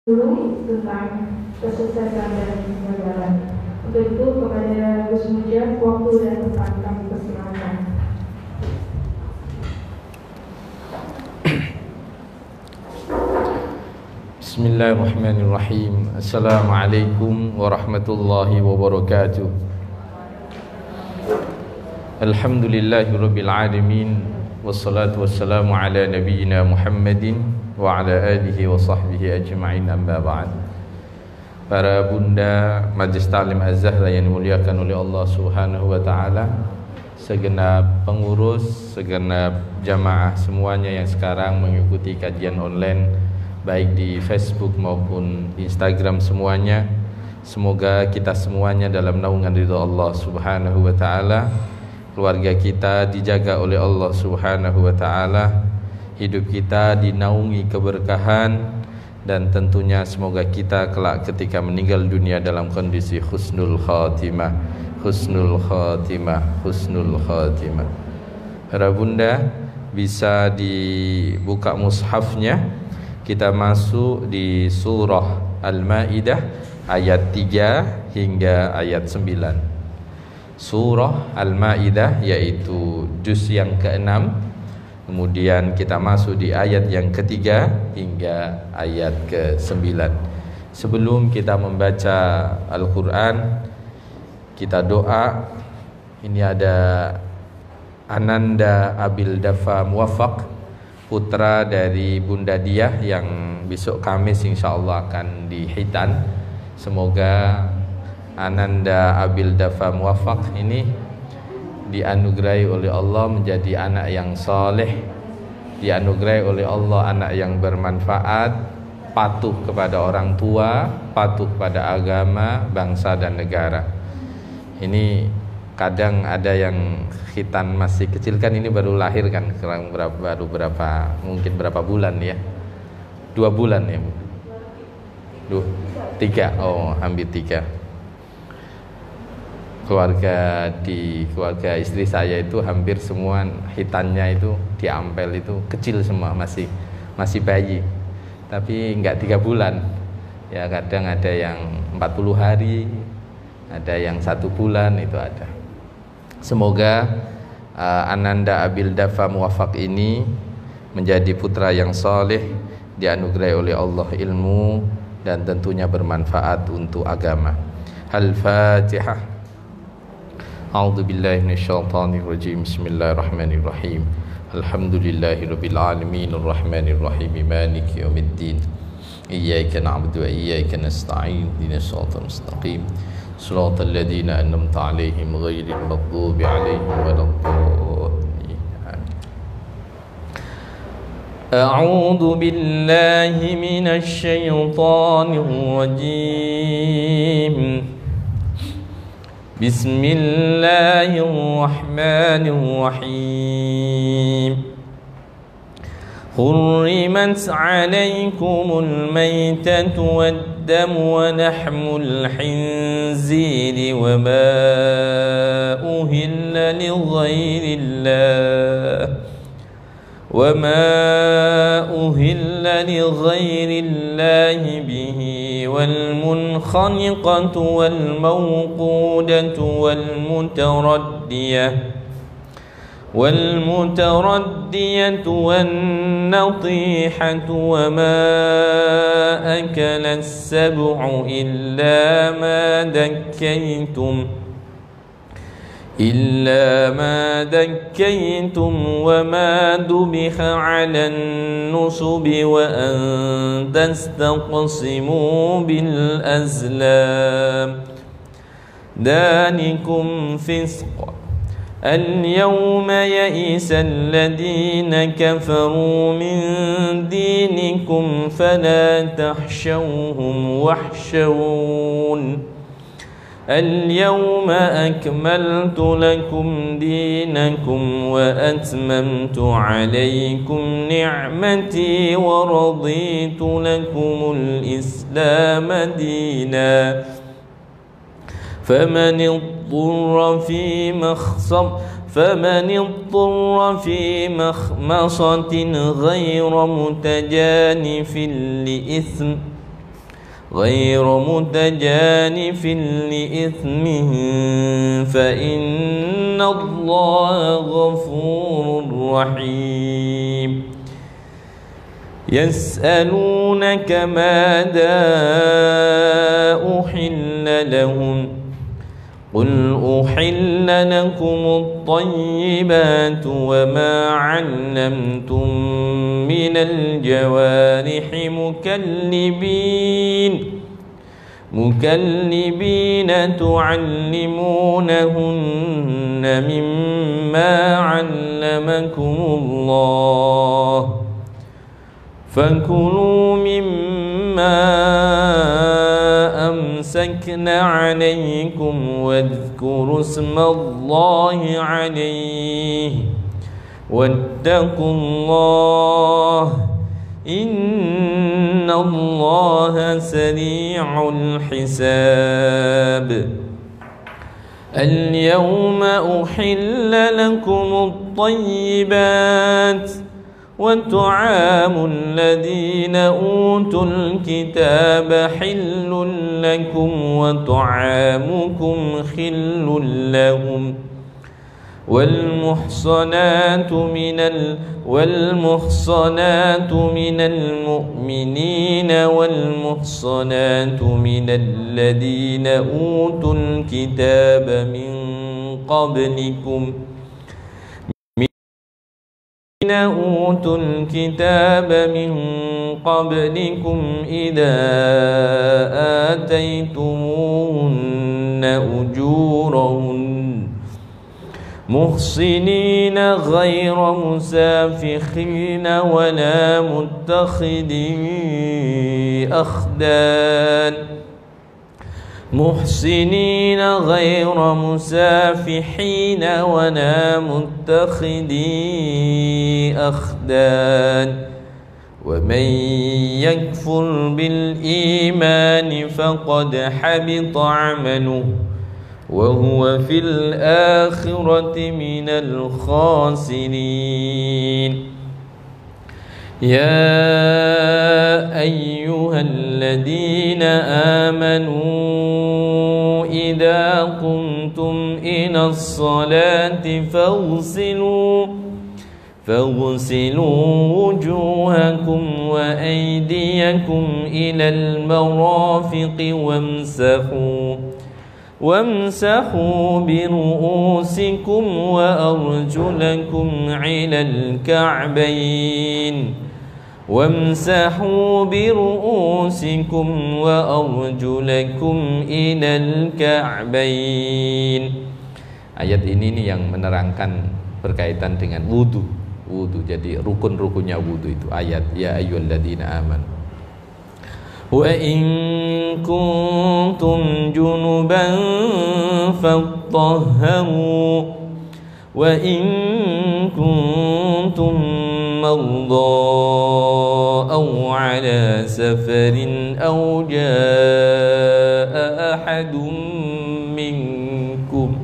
dulu tentang kesuksesan dan kegagalan. Untuk itu kepada Gus Mujab, waktu dan tempat kami persilakan. Bismillahirrahmanirrahim. Assalamualaikum warahmatullahi wabarakatuh. Alhamdulillahirabbil alamin, wassalatu wassalamu ala nabiyyina Muhammadin wa ala alihi wa sahbihi ajma'in, amma ba'd. Para bunda Majlis Ta'lim Az-Zahra yang dimuliakan oleh Allah Subhanahu wa taala, segenap pengurus, segenap jamaah semuanya yang sekarang mengikuti kajian online baik di Facebook maupun Instagram semuanya, semoga kita semuanya dalam naungan ridha Allah Subhanahu wa taala, keluarga kita dijaga oleh Allah Subhanahu wa taala, hidup kita dinaungi keberkahan, dan tentunya semoga kita kelak ketika meninggal dunia dalam kondisi husnul khatimah, husnul khatimah, husnul khatimah. Para bunda bisa dibuka mushafnya. Kita masuk di surah Al-Maidah ayat 3 hingga ayat 9. Surah Al-Maidah yaitu juz yang ke-6. Kemudian kita masuk di ayat yang ketiga hingga ayat ke-9. Sebelum kita membaca Al-Quran, kita doa. Ini ada Ananda Abil Dafa Muwafaq, putra dari Bunda Diah yang besok Kamis insyaAllah akan dihitan. Semoga Ananda Abil Dafa Muwafaq ini dianugerahi oleh Allah menjadi anak yang saleh, dianugerahi oleh Allah anak yang bermanfaat, patuh kepada orang tua, patuh pada agama, bangsa dan negara. Ini kadang ada yang khitan masih kecil, kan ini baru lahir kan, baru berapa, mungkin berapa bulan ya, 2 bulan ya, 3, oh hampir 3. Keluarga istri saya itu hampir semua hitannya itu diampel itu kecil semua, masih bayi, tapi enggak 3 bulan ya, kadang ada yang 40 hari, ada yang 1 bulan, itu ada. Semoga Ananda Abil Dafa Muwafaq ini menjadi putra yang saleh, dianugerahi oleh Allah ilmu dan tentunya bermanfaat untuk agama. Al-Fatihah. A'udzu billahi minasyaitonir rajim. Bismillahirrahmanirrahim. Alhamdulillahirabbil alamin, arrahmanir rahim, maliki yaumiddin. Iyyaka na'budu wa iyyaka nasta'in. Ihdinas siratal mustaqim. صراط الذين أنعمت عليهم غير المغضوب عليهم ولا الضالين. أعوذ بالله من الشيطان الرجيم. بسم الله الرحمن الرحيم. حرمت عليكم الميتة والدم ولحم الخنزير وما أهل لغير الله به والمنخنقة والموقودة والمتردية والنطيحة وما أكل السبع إلا ما دكيتم وما ذبح على النصب وأن تستقسموا بالأزلام ذلكم فسق. اليوم يئس الذين كفروا من دينكم فلا تخشوهم واخشون. اليوم أكملت لكم دينكم وأتممت عليكم نعمتي ورضيت لكم الإسلام دينا. فمن اضطر في مخمصة غير متجانف لإثم غير متجانف لإثم فإن الله غفور رحيم يسألونك ماذا أحل لهم قل أحل لكم الطيبات وما علمتم من الجوارح مكلبين تعلمونهن مما علمكم الله فكلوا مما أمسكن عليكم واذكروا اسم الله عليه واتقوا الله إن الله سريع الحساب اليوم أحل لكم الطيبات وطعام الذين أوتوا الكتاب حل لكم وطعامكم حل لهم والمحصنات من المؤمنين والمحصنات من الذين أوتوا الكتاب من قبلكم إذا آتيتموهن أجورهن محصنين غير مسافحين ولا متخذي أخدان ومن يكفر بالإيمان فقد حبط عمله وهو في الآخرة من الخاسرين يا أيها الذين آمنوا إذا قمتم إلى الصلاة فاغسلوا وجوهكم وأيديكم إلى المرافق وامسحوا برؤوسكم وأرجلكم إلى الكعبين. Ayat ini nih yang menerangkan berkaitan dengan wudu. Jadi rukun-rukunnya wudu itu ayat ya ayyuhalladzina amanu. Wa in kuntum junuban fattahharu wa in kuntum marda aw ala safarin aw jaa ahadun minkum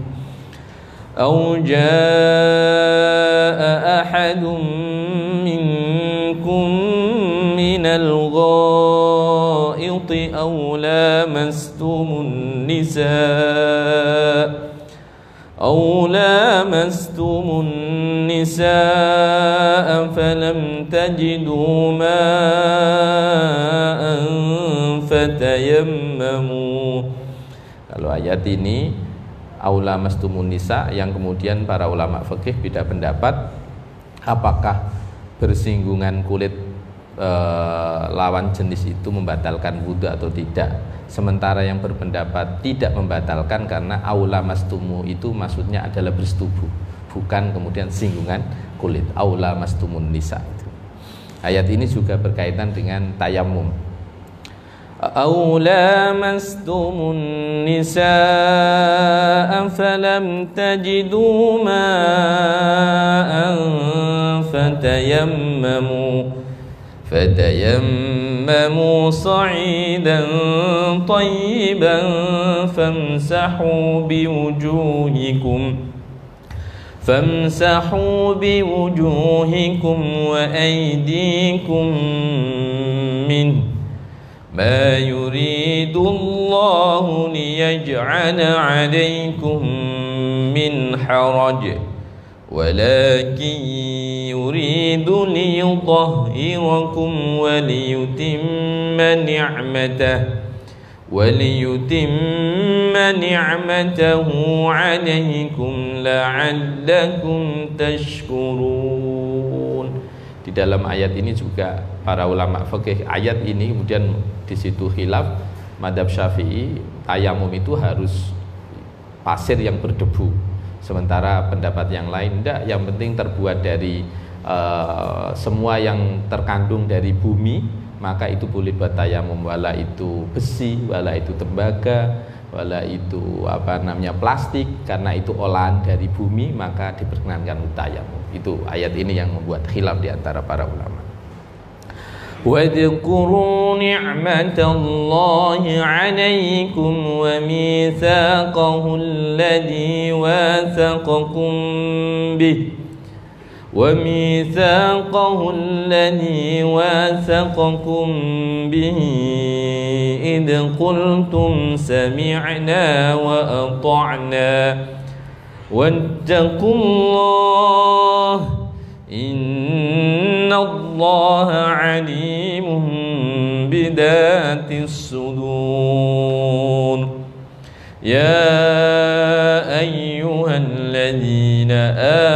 minal ghaa'iti aw lamastumun nisaa falam tajidu ma'an fatayammamu. Kalau ayat ini aula mastumun nisa, yang kemudian para ulama fikih beda pendapat apakah bersinggungan kulit lawan jenis itu membatalkan wudu atau tidak. Sementara yang berpendapat tidak membatalkan karena aula mastumu itu maksudnya adalah bersetubuh, bukan kemudian singgungan kulit. Aula mastumun nisa itu. Ayat ini juga berkaitan dengan tayamum. أو لامستم النساء فلم تجدوا ماء فتيمموا صعيدا طيبا فامسحوا بوجوهكم وأيديكم منه ما يريد الله ليجعل عليكم من حرج ولكن يريد ليطهركم وليتم نعمته عليكم لعلكم تشكرون. Di dalam ayat ini juga para ulama fikih ayat ini kemudian di situ khilaf. Madzhab Syafi'i tayamum itu harus pasir yang berdebu, sementara pendapat yang lain tidak, yang penting terbuat dari semua yang terkandung dari bumi, maka itu boleh buat tayamum, wala itu besi, wala itu tembaga, wala itu plastik, karena itu olahan dari bumi maka diperkenankan untuk tayamum. Itu ayat ini yang membuat khilaf di antara para ulama. وَاذْكُرُوا نِعْمَةَ اللَّهِ عَلَيْكُمْ وَمِيثَاقَهُ الَّذِي واثقكم به إذ قلتم سمعنا وأطعنا واتقوا الله إن الله عليم بذات الصدور. يا أيها الذين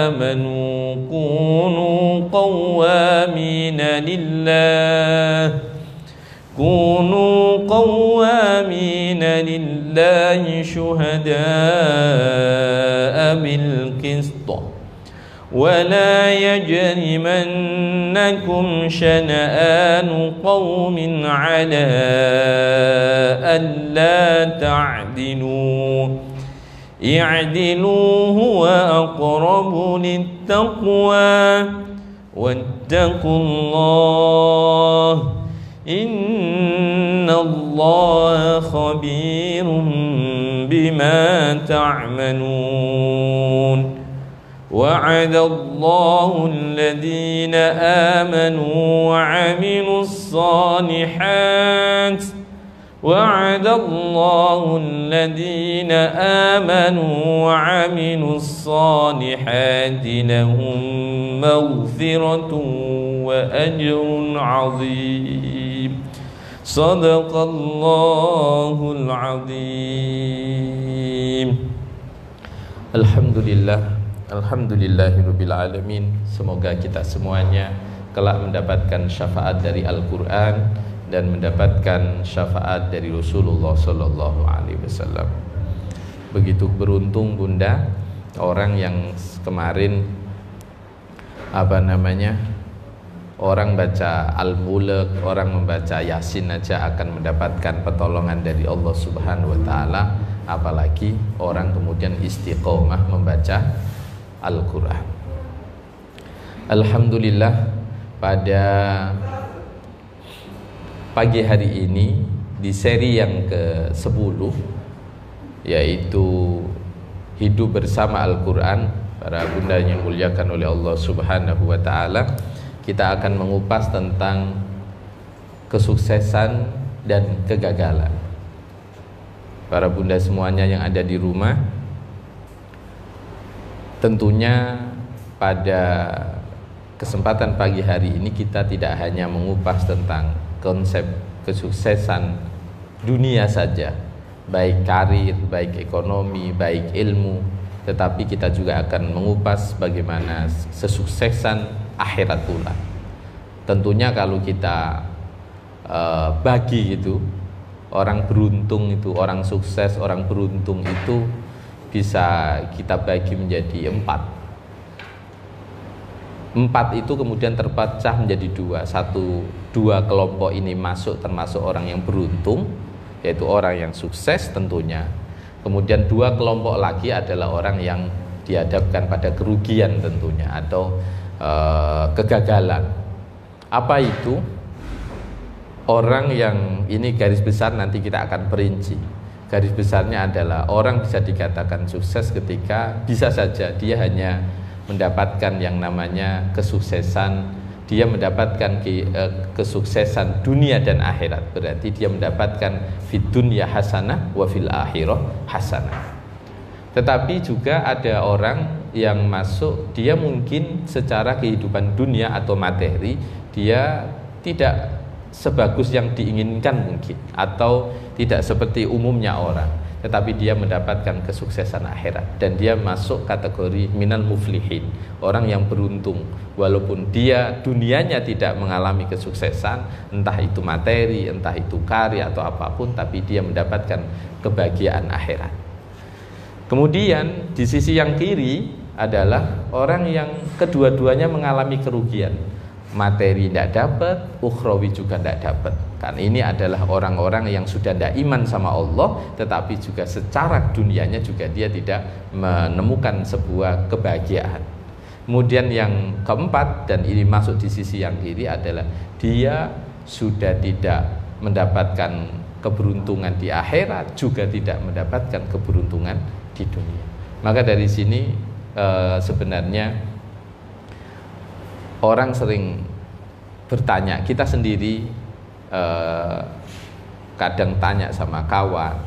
آمنوا كونوا قوامين لله شهداء بالقسط ولا يجرمنكم شنآن قوم على ألا تعدلوا اعدلوا هو أقرب للتقوى واتقوا الله إن الله خبير بما تعملون. وعد الله الذين آمنوا وعملوا الصالحات لهم مغفرة وأجر عظيم. صدق الله العظيم. Alhamdulillahirabbil alamin. Semoga kita semuanya kelak mendapatkan syafaat dari Al-Qur'an dan mendapatkan syafaat dari Rasulullah sallallahu alaihi wasallam. Begitu beruntung Bunda orang yang kemarin orang baca Al-Mulk, orang membaca Yasin aja akan mendapatkan pertolongan dari Allah Subhanahu wa taala, apalagi orang kemudian istiqomah membaca Al-Qur'an. Alhamdulillah, pada pagi hari ini di seri yang ke-10, yaitu Hidup Bersama Al-Qur'an, para bunda yang dimuliakan oleh Allah Subhanahu wa taala, kita akan mengupas tentang kesuksesan dan kegagalan. Para bunda semuanya yang ada di rumah, tentunya pada kesempatan pagi hari ini kita tidak hanya mengupas tentang konsep kesuksesan dunia saja, baik karir, baik ekonomi, baik ilmu, tetapi kita juga akan mengupas bagaimana kesuksesan akhirat pula. Tentunya kalau kita bagi gitu, orang beruntung itu, orang sukses, orang beruntung itu bisa kita bagi menjadi 4 itu kemudian terpecah menjadi 2. 2 kelompok ini masuk termasuk orang yang beruntung, yaitu orang yang sukses tentunya. Kemudian 2 kelompok lagi adalah orang yang dihadapkan pada kerugian tentunya, atau kegagalan. Apa itu? Orang yang ini garis besar nanti kita akan perinci. Garis besarnya adalah orang bisa dikatakan sukses ketika bisa saja dia hanya mendapatkan yang namanya kesuksesan dia mendapatkan kesuksesan dunia dan akhirat. Berarti dia mendapatkan fid dunya hasanah wa fil akhirah hasanah. Tetapi juga ada orang yang masuk, dia mungkin secara kehidupan dunia atau materi dia tidak sebagus yang diinginkan mungkin, atau tidak seperti umumnya orang, tetapi dia mendapatkan kesuksesan akhirat dan dia masuk kategori minal muflihin, orang yang beruntung. Walaupun dia dunianya tidak mengalami kesuksesan, entah itu materi, entah itu karya atau apapun, tapi dia mendapatkan kebahagiaan akhirat. Kemudian di sisi yang kiri adalah orang yang kedua-duanya mengalami kerugian. Materi tidak dapat, ukhrawi juga tidak dapat. Kan ini adalah orang-orang yang sudah tidak iman sama Allah, tetapi juga secara dunianya juga dia tidak menemukan sebuah kebahagiaan. Kemudian yang keempat, dan ini masuk di sisi yang kiri, adalah dia sudah tidak mendapatkan keberuntungan di akhirat, juga tidak mendapatkan keberuntungan di dunia. Maka dari sini sebenarnya orang sering bertanya, kita sendiri kadang tanya sama kawan,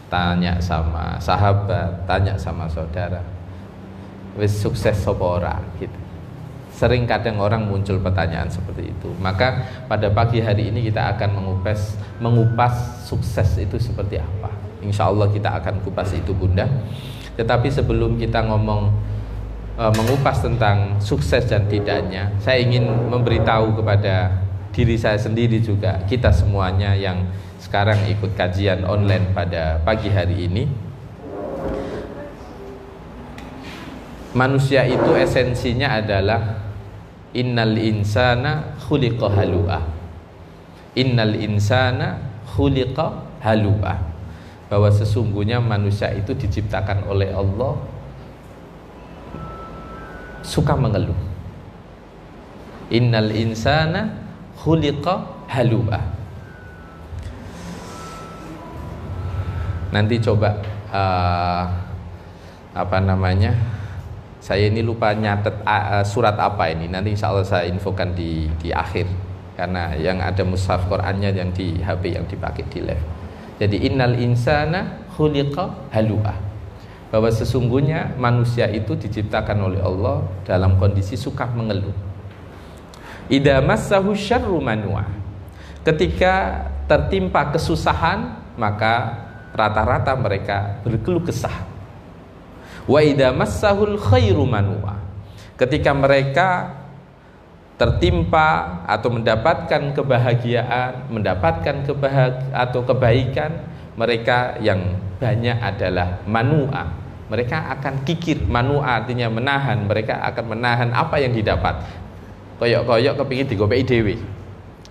tanya sama sahabat, tanya sama saudara, wis sukses sapa ora gitu. Sering kadang orang muncul pertanyaan seperti itu. Maka pada pagi hari ini kita akan mengupas sukses itu seperti apa. Insya Allah kita akan kupas itu Bunda. Tetapi sebelum kita mengupas tentang sukses dan tidaknya, saya ingin memberitahu kepada diri saya sendiri juga, kita semuanya yang sekarang ikut kajian online pada pagi hari ini. Manusia itu esensinya adalah innal insana khuliqa halu'a. Innal insana khuliqa halu'a. Bahwa sesungguhnya manusia itu diciptakan oleh Allah suka mengeluh. Innal insana khuliqa halu'a. Nanti coba saya ini lupa nyatet surat apa ini. Nanti insya Allah saya infokan di akhir, karena yang ada mushaf Qur'annya yang di HP yang dipakai di live. Jadi innal insana khuliqa halu'a, bahwa sesungguhnya manusia itu diciptakan oleh Allah dalam kondisi suka mengeluh. Idza massahu syarru manua, ketika tertimpa kesusahan maka rata-rata mereka berkeluh kesah. Wa idza massahul khairu manua, ketika mereka tertimpa atau mendapatkan kebahagiaan, mendapatkan kebaikan, mereka yang banyak adalah manua. Mereka akan kikir. Manua artinya menahan. Mereka akan menahan apa yang didapat. Koyok-koyok kepingin digopeki dhewe.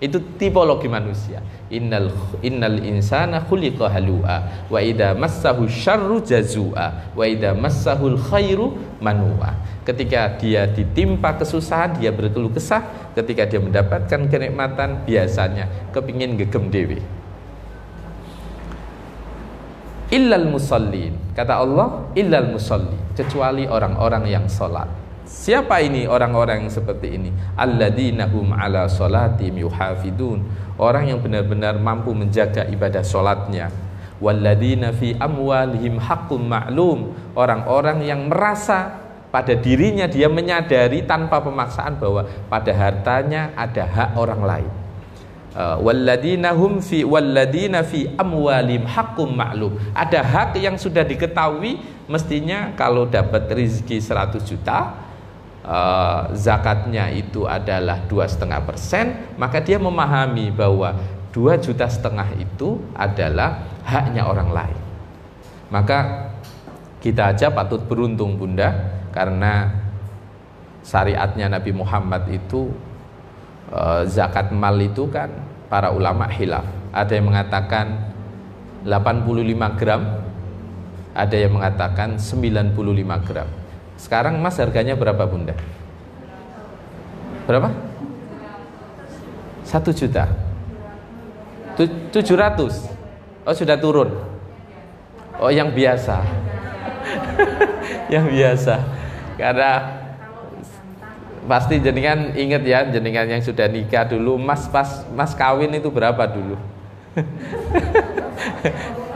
Itu tipologi manusia. Innal insana khuliqa halu'a wa idza massahu syarru jazua wa idza massahul khairu manua. Ketika dia ditimpa kesusahan, dia berkeluh kesah. Ketika dia mendapatkan kenikmatan, biasanya kepingin gegem dewe. Illal musallin, kata Allah, illal musalli, kecuali orang-orang yang sholat. Siapa ini orang-orang yang seperti ini? Alladzina hum ala sholatihim yuhafidun, orang yang benar-benar mampu menjaga ibadah sholatnya. Walladzina fi amwalihim haqqum ma'lum, orang-orang yang merasa pada dirinya, dia menyadari tanpa pemaksaan bahwa pada hartanya ada hak orang lain. Walladzina fi amwalihim haqqum ma'lum, ada hak yang sudah diketahui. Mestinya kalau dapat rezeki 100 juta, zakatnya itu adalah 2,5%, maka dia memahami bahwa 2,5 juta itu adalah haknya orang lain. Maka kita aja patut beruntung Bunda, karena syariatnya Nabi Muhammad itu zakat mal itu kan para ulama khilaf. Ada yang mengatakan 85 gram, ada yang mengatakan 95 gram. Sekarang emas harganya berapa Bunda? Berapa? 1 juta 700. Oh sudah turun. Oh yang biasa. Yang biasa. Karena Pasti jenengan ingat ya, jenengan yang sudah nikah dulu, mas kawin itu berapa dulu?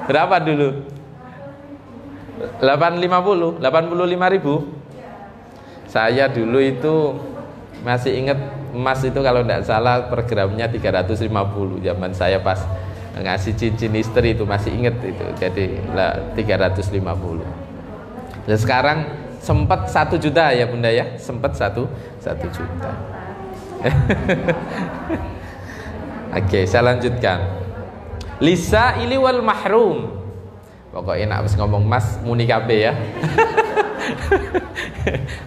Berapa dulu? 85.000 ribu. Saya dulu itu masih ingat emas itu kalau tidak salah per gramnya 350. Zaman saya pas ngasih cincin istri itu masih ingat itu. Jadi 350. Dan sekarang sempat 1 juta ya Bunda ya, sempat 1 juta. Oke, saya lanjutkan. Lisa ili wal mahrum. Pokoknya nak ngomong mas muni kabeh ya.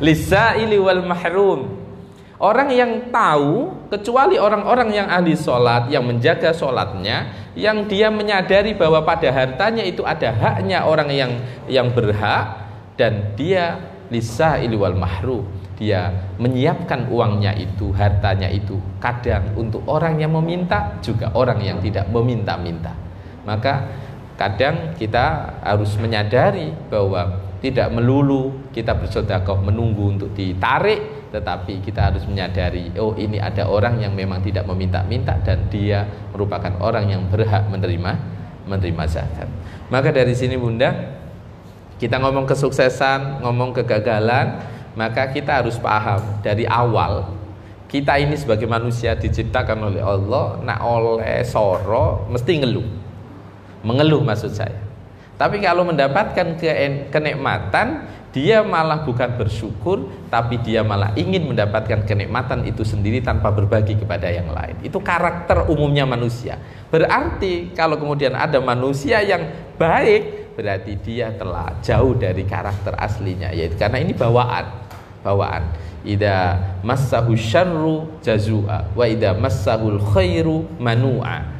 Lisa ili wal mahrum. Orang yang tahu, kecuali orang-orang yang ahli sholat, yang menjaga sholatnya, yang dia menyadari bahwa pada hartanya itu ada haknya orang yang berhak, dan dia lisa ili wal mahrum. Dia menyiapkan uangnya itu, hartanya itu, kadang untuk orang yang meminta, juga orang yang tidak meminta-minta. Maka kadang kita harus menyadari bahwa tidak melulu kita bersedekah menunggu untuk ditarik, tetapi kita harus menyadari, oh ini ada orang yang memang tidak meminta-minta dan dia merupakan orang yang berhak menerima zakat. Maka dari sini Bunda, kita ngomong kesuksesan, ngomong kegagalan, maka kita harus paham dari awal kita ini sebagai manusia diciptakan oleh Allah, nak oleh soro mesti mengeluh maksud saya. Tapi kalau mendapatkan kenikmatan, dia malah bukan bersyukur, tapi dia malah ingin mendapatkan kenikmatan itu sendiri tanpa berbagi kepada yang lain. Itu karakter umumnya manusia. Berarti kalau kemudian ada manusia yang baik, berarti dia telah jauh dari karakter aslinya, yaitu karena ini bawaan. Ida massahu syarru jazua wa ida massahul khairu manua.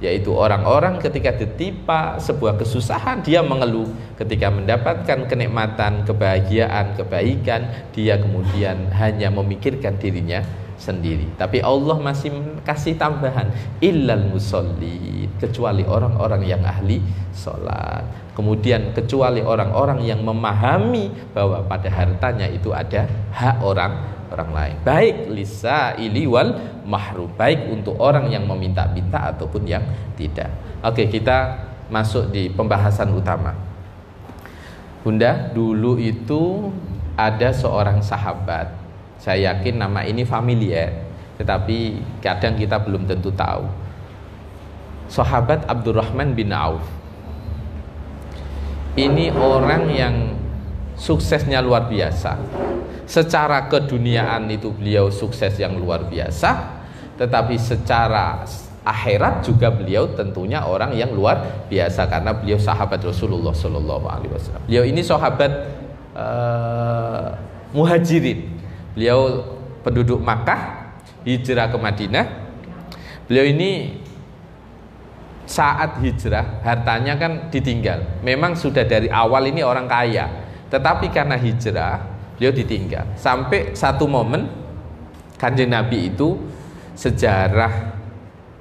Yaitu orang-orang ketika ditimpa sebuah kesusahan dia mengeluh, ketika mendapatkan kenikmatan, kebahagiaan, kebaikan, dia kemudian hanya memikirkan dirinya sendiri. Tapi Allah masih kasih tambahan, illal musallin, kecuali orang-orang yang ahli sholat. Kemudian kecuali orang-orang yang memahami bahwa pada hartanya itu ada hak orang lain, baik lisa ili wal mahrum, baik untuk orang yang meminta-minta ataupun yang tidak. Oke, kita masuk di pembahasan utama. Bunda, dulu itu ada seorang sahabat, saya yakin nama ini familiar, tetapi kadang kita belum tentu tahu. Sahabat Abdurrahman bin Auf. Ini orang yang suksesnya luar biasa. Secara keduniaan itu beliau sukses yang luar biasa, tetapi secara akhirat juga beliau tentunya orang yang luar biasa karena beliau sahabat Rasulullah SAW. Beliau ini sahabat muhajirin. Beliau penduduk Makkah, hijrah ke Madinah. Beliau ini saat hijrah hartanya kan ditinggal. Memang sudah dari awal ini orang kaya, tetapi karena hijrah beliau ditinggal. Sampai satu momen Kanjeng Nabi itu, sejarah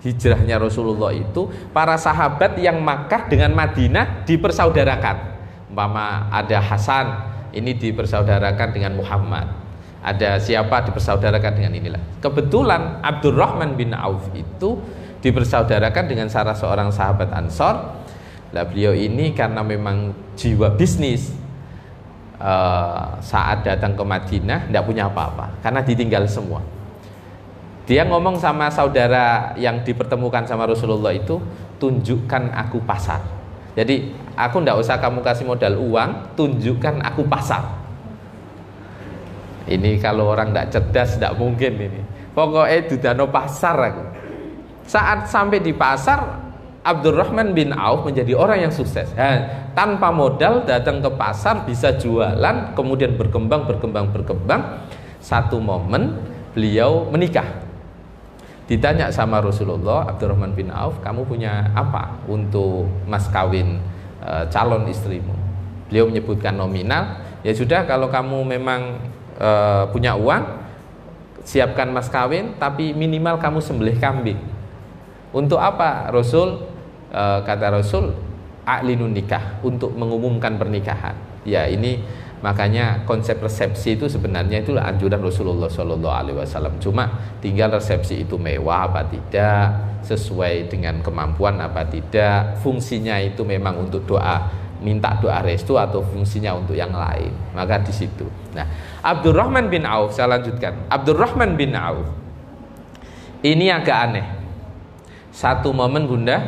hijrahnya Rasulullah itu, para sahabat yang Makkah dengan Madinah dipersaudarakan. Umpama ada Hasan, ini dipersaudarakan dengan Muhammad. Ada siapa dipersaudarakan dengan inilah. Kebetulan Abdurrahman bin Auf itu dipersaudarakan dengan salah seorang sahabat Ansor. Lah beliau ini karena memang jiwa bisnis, saat datang ke Madinah tidak punya apa-apa karena ditinggal semua. Dia ngomong sama saudara yang dipertemukan sama Rasulullah itu, tunjukkan aku pasar. Jadi aku tidak usah kamu kasih modal uang, tunjukkan aku pasar. Ini kalau orang tidak cerdas tidak mungkin ini. Pokoknya dudano pasar aku. Saat sampai di pasar, Abdurrahman bin Auf menjadi orang yang sukses. Tanpa modal datang ke pasar, bisa jualan, kemudian berkembang. Satu momen beliau menikah. Ditanya sama Rasulullah, Abdurrahman bin Auf, kamu punya apa untuk mas kawin calon istrimu? Beliau menyebutkan nominal. Ya sudah, kalau kamu memang punya uang, siapkan mas kawin, tapi minimal kamu sembelih kambing. Untuk apa Rasul? Kata Rasul, a'linun nikah, untuk mengumumkan pernikahan. Ya ini Makanya konsep resepsi itu sebenarnya itulah anjuran Rasulullah SAW. Cuma tinggal resepsi itu mewah apa tidak, sesuai dengan kemampuan apa tidak, fungsinya itu memang untuk doa, minta doa restu atau fungsinya untuk yang lain. Maka di situ. Nah, Abdurrahman bin Auf, saya lanjutkan. Abdurrahman bin Auf ini agak aneh. Satu momen Bunda,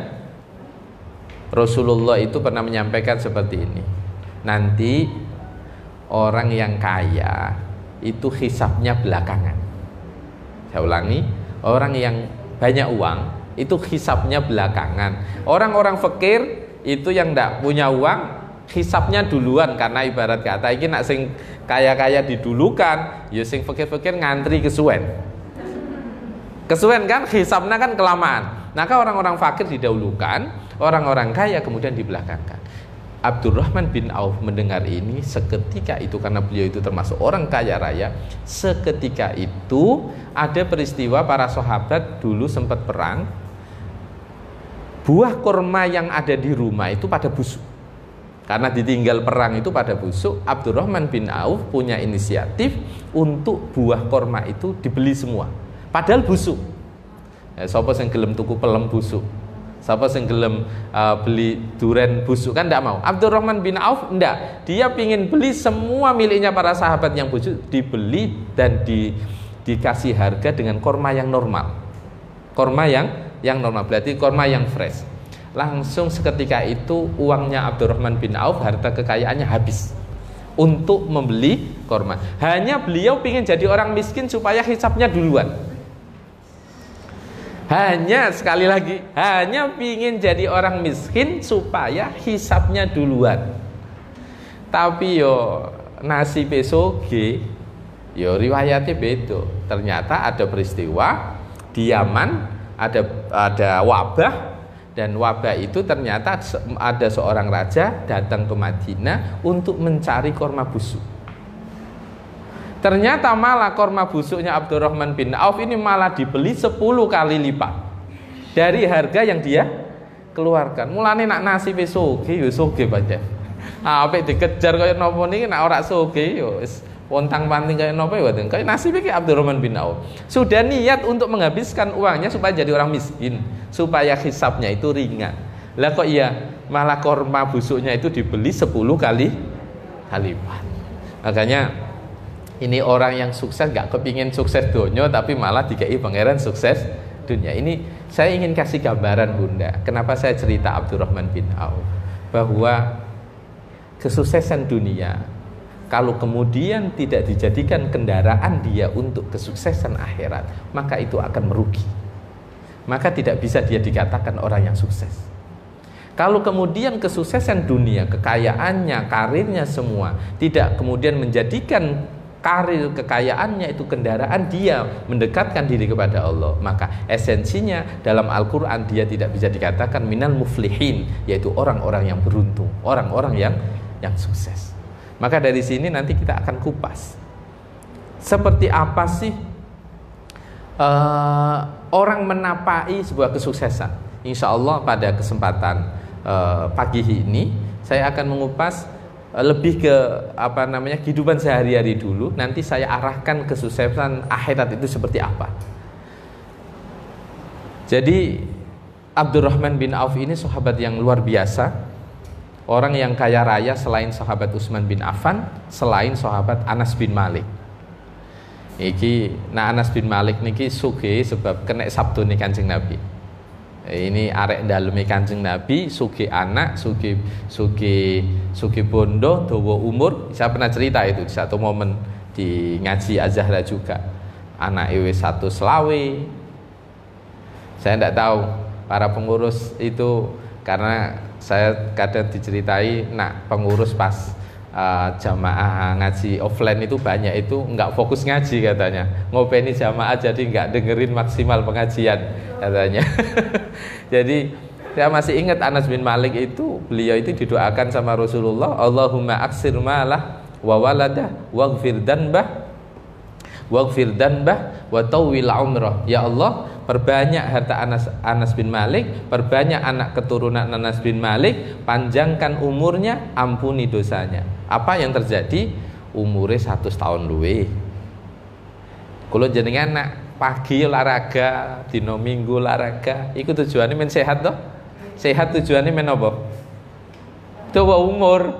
Rasulullah itu pernah menyampaikan seperti ini. Nanti orang yang kaya itu hisabnya belakangan. Saya ulangi, orang yang banyak uang itu hisabnya belakangan. Orang-orang fakir itu yang tidak punya uang hisabnya duluan, karena ibarat kata iki nak sing kaya-kaya didulukan, ya sing fakir-fakir ngantri kesuwen. Kesuwen kan hisabnya kan kelamaan. Maka orang-orang fakir didahulukan, orang-orang kaya kemudian dibelakangkan. Abdurrahman bin Auf mendengar ini seketika itu, karena beliau itu termasuk orang kaya raya. Seketika itu ada peristiwa para sahabat dulu sempat perang. Buah kurma yang ada di rumah itu pada busuk. Karena ditinggal perang itu pada busuk, Abdurrahman bin Auf punya inisiatif untuk buah kurma itu dibeli semua. Padahal busuk. Ya, sapa sing gelem tuku pelem busuk? Siapa yang gelem beli duren busuk, kan tidak mau. Abdurrahman bin Auf enggak, dia pingin beli semua miliknya para sahabat yang busuk, dibeli dan dikasih harga dengan korma yang normal. Korma yang normal berarti korma yang fresh. Langsung seketika itu uangnya Abdurrahman bin Auf, harta kekayaannya habis untuk membeli korma. Hanya beliau pingin jadi orang miskin supaya hisapnya duluan. Hanya sekali lagi, hanya pingin jadi orang miskin supaya hisapnya duluan. Tapi yo nasib soge, yo riwayatnya beda. Ternyata ada peristiwa di Yaman, ada wabah, dan wabah itu ternyata ada seorang raja datang ke Madinah untuk mencari korma busuk. Ternyata malah korma busuknya Abdurrahman bin Auf ini malah dibeli 10 kali lipat dari harga yang dia keluarkan. Mulane nak nasibe soge yo soge pancen. Apik dikejar kaya napa niki, nak ora soge yo wis pontang-panting kaya napa ya mboten. Kaya nasibe iki Abdurrahman bin Auf. Sudah niat untuk menghabiskan uangnya supaya jadi orang miskin, supaya hisabnya itu ringan. Lah kok iya malah korma busuknya itu dibeli 10 kali lipat. Makanya ini orang yang sukses gak kepingin sukses dunia, tapi malah dikai pangeran sukses dunia. Ini saya ingin kasih gambaran Bunda, kenapa saya cerita Abdurrahman bin Auf, bahwa kesuksesan dunia kalau kemudian tidak dijadikan kendaraan dia untuk kesuksesan akhirat, maka itu akan merugi. Maka tidak bisa dia dikatakan orang yang sukses. Kalau kemudian kesuksesan dunia, kekayaannya, karirnya semua tidak kemudian menjadikan karir kekayaannya itu kendaraan dia mendekatkan diri kepada Allah, maka esensinya dalam Al-Quran dia tidak bisa dikatakan minal muflihin, yaitu orang-orang yang beruntung, orang-orang yang sukses. Maka dari sini nanti kita akan kupas seperti apa sih orang menapai sebuah kesuksesan. Insya Allah pada kesempatan pagi ini saya akan mengupas lebih ke kehidupan sehari-hari dulu. Nanti saya arahkan kesuksesan akhirat itu seperti apa. Jadi Abdurrahman bin Auf ini sahabat yang luar biasa, orang yang kaya raya selain sahabat Utsman bin Affan, selain sahabat Anas bin Malik. Anas bin Malik niki sugih sebab kena sabdone Kanjeng Nabi. Ini arek daleme Kanjeng Nabi, sugih anak, sugih bondo, dawa umur. Saya pernah cerita itu di satu momen di ngaji Az-Zahra juga. Anak wis 1 selawe. Saya tidak tahu para pengurus itu, karena saya kadang diceritai nak pengurus pas jamaah ngaji offline itu banyak itu nggak fokus ngaji katanya, ngopeni jamaah jadi nggak dengerin maksimal pengajian katanya. Jadi saya masih ingat Anas bin Malik itu, beliau itu didoakan sama Rasulullah, Allahumma aksir malah wa waladah waghfir danbah wa tawwil umrah. Ya Allah, perbanyak harta Anas bin Malik, perbanyak anak keturunan Anas bin Malik, panjangkan umurnya, ampuni dosanya. Apa yang terjadi? Umurnya 100 tahun luwih. Kalau jenengan nak pagi olahraga, dino minggu olahraga, iku tujuannya men sehat toh? Sehat tujuannya men apa? Dawa umur.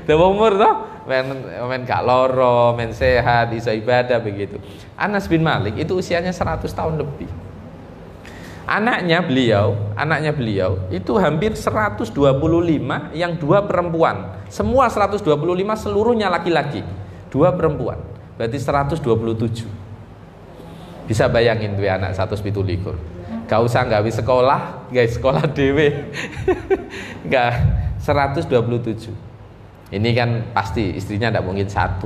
Dawa umur toh? Men gak loro, men sehat, bisa ibadah begitu. Anas bin Malik itu usianya 100 tahun lebih. Anaknya beliau itu hampir 125, yang 2 perempuan. Semua 125 seluruhnya laki-laki, 2 perempuan. Berarti 127. Bisa bayangin tuh anak 127. Gak usah gawe sekolah, guys, sekolah dewe. Gak, 127. Ini kan pasti istrinya tidak mungkin 1.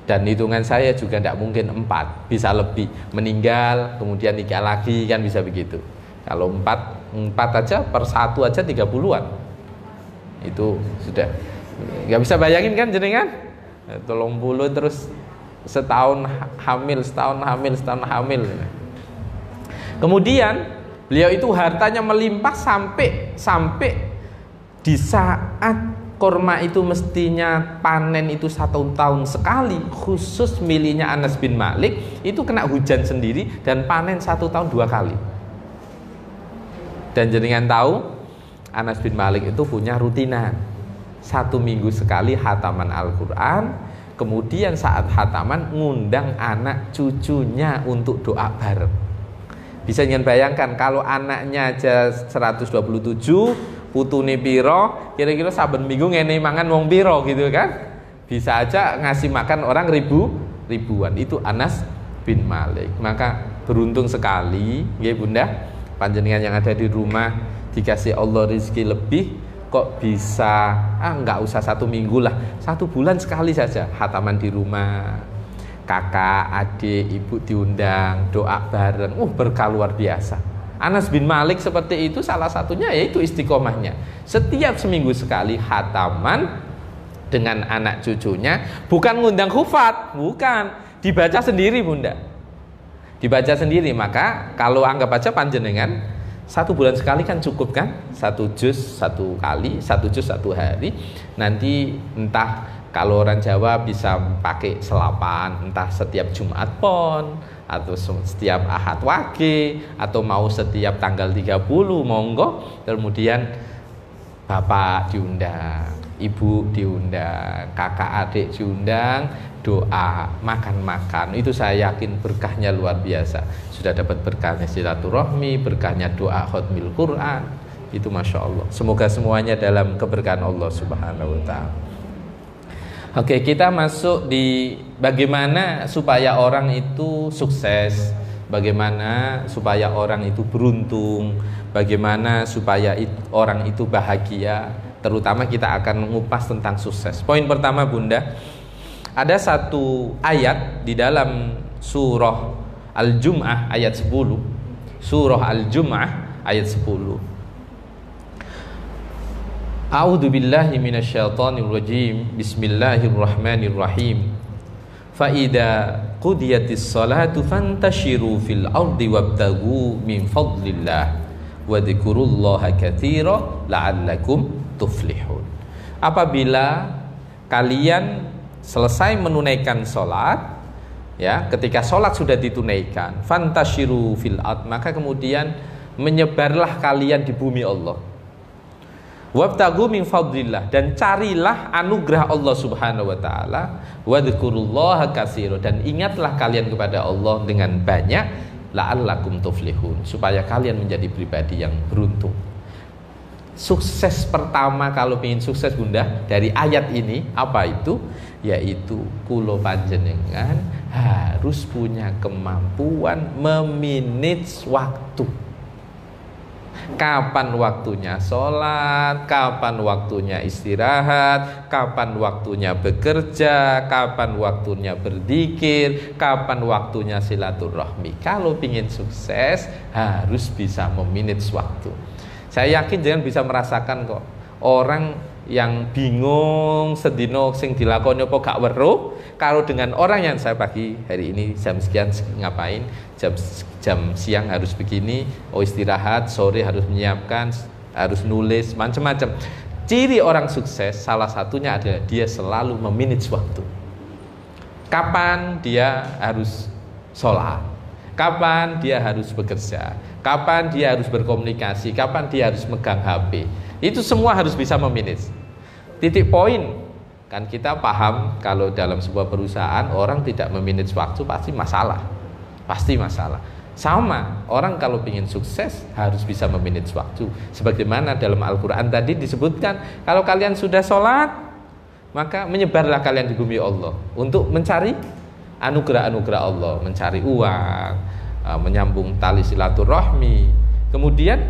Dan hitungan saya juga tidak mungkin 4, bisa lebih. Meninggal, kemudian nikah lagi, kan bisa begitu. Kalau 4 aja per 1 aja 30-an. Itu sudah. Gak bisa bayangin kan jenengan? 30 terus setahun hamil. Kemudian beliau itu hartanya melimpah sampai di saat kurma itu mestinya panen itu 1 tahun sekali, khusus miliknya Anas bin Malik itu kena hujan sendiri dan panen 1 tahun 2 kali. Dan jenengan tahu Anas bin Malik itu punya rutinan 1 minggu sekali khataman Al-Quran. Kemudian saat khataman ngundang anak cucunya untuk doa bareng. Bisa jangan bayangkan kalau anaknya aja 127, putune piro, kira-kira saben minggu ngene mangan wong piro gitu kan. Bisa aja ngasih makan orang ribuan. Itu Anas bin Malik. Maka beruntung sekali nggih Bunda, panjenengan yang ada di rumah dikasih Allah rezeki lebih, kok bisa nggak usah 1 minggu lah, 1 bulan sekali saja khataman di rumah, kakak, adik, ibu diundang doa bareng, berkah luar biasa. Anas bin Malik seperti itu, salah satunya yaitu istiqomahnya. Setiap seminggu sekali khataman dengan anak cucunya, bukan ngundang hufat, bukan, dibaca sendiri Bunda, dibaca sendiri. Maka kalau anggap aja panjenengan 1 bulan sekali kan cukup kan, 1 juz 1 kali, 1 juz 1 hari. Nanti entah kalau orang Jawa bisa pakai selapan, entah setiap Jumat Pon, atau setiap Ahad Wage, atau mau setiap tanggal 30, monggo. Kemudian bapak diundang, ibu diundang, kakak adik diundang, doa, makan-makan. Itu saya yakin berkahnya luar biasa. Sudah dapat berkahnya silaturahmi, berkahnya doa khatmil Quran. Itu Masya Allah. Semoga semuanya dalam keberkahan Allah Subhanahu wa ta'ala. Oke, kita masuk di bagaimana supaya orang itu sukses, bagaimana supaya orang itu beruntung, bagaimana supaya orang itu bahagia. Terutama kita akan mengupas tentang sukses. Poin pertama Bunda, ada satu ayat di dalam surah Al-Jum'ah ayat 10. Surah Al-Jum'ah ayat 10. A'udzu billahi minasyaitonir rajim. Bismillahirrahmanirrahim. Fa idza qudiyatis salatu fantashiru fil ardi wabtaghu min fadlillah wa dzkurullaha katsira la'allakum tuflihun. Apabila kalian selesai menunaikan sholat, ya, ketika sholat sudah ditunaikan, fantashiru fil ard, maka kemudian menyebarlah kalian di bumi Allah. Wabtagu min fadlillah, dan carilah anugerah Allah Subhanahu wa taala, wa dzkurullaha katsira, dan ingatlah kalian kepada Allah dengan banyak, la'allakum tuflihun, supaya kalian menjadi pribadi yang beruntung. Sukses pertama kalau ingin sukses Bunda dari ayat ini apa itu? Yaitu kulo panjenengan harus punya kemampuan memanage waktu. Kapan waktunya sholat, kapan waktunya istirahat, kapan waktunya bekerja, kapan waktunya berzikir, kapan waktunya silaturahmi. Kalau ingin sukses harus bisa memanage waktu. Saya yakin jangan bisa merasakan kok orang yang bingung sedino sing dilakoni apa gak weruh karo dengan orang yang saya pagi hari ini jam sekian ngapain, jam siang harus begini, istirahat, sore harus menyiapkan, harus nulis, macam-macam. Ciri orang sukses salah satunya adalah dia selalu memanage waktu. Kapan dia harus sholat, kapan dia harus bekerja, kapan dia harus berkomunikasi, kapan dia harus megang HP. Itu semua harus bisa memanage. Titik poin, kan kita paham kalau dalam sebuah perusahaan orang tidak memanage waktu pasti masalah. Pasti masalah. Sama, orang kalau ingin sukses harus bisa memanage waktu. Sebagaimana dalam Al-Quran tadi disebutkan, kalau kalian sudah sholat, maka menyebarlah kalian di bumi Allah untuk mencari anugerah-anugerah Allah, mencari uang, menyambung tali silaturahmi. Kemudian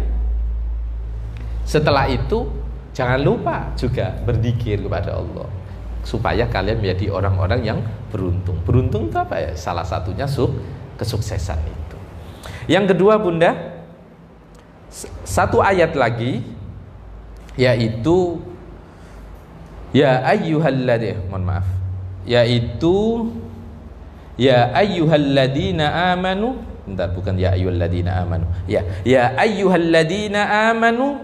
setelah itu jangan lupa juga berzikir kepada Allah supaya kalian menjadi orang-orang yang beruntung. Beruntung itu apa ya? Salah satunya kesuksesan itu. Yang kedua Bunda, satu ayat lagi, yaitu ya ayyuhalladzina amanu. Bentar, bukan ya ayyuhalladzina amanu. Ya ayyuhalladzina amanu.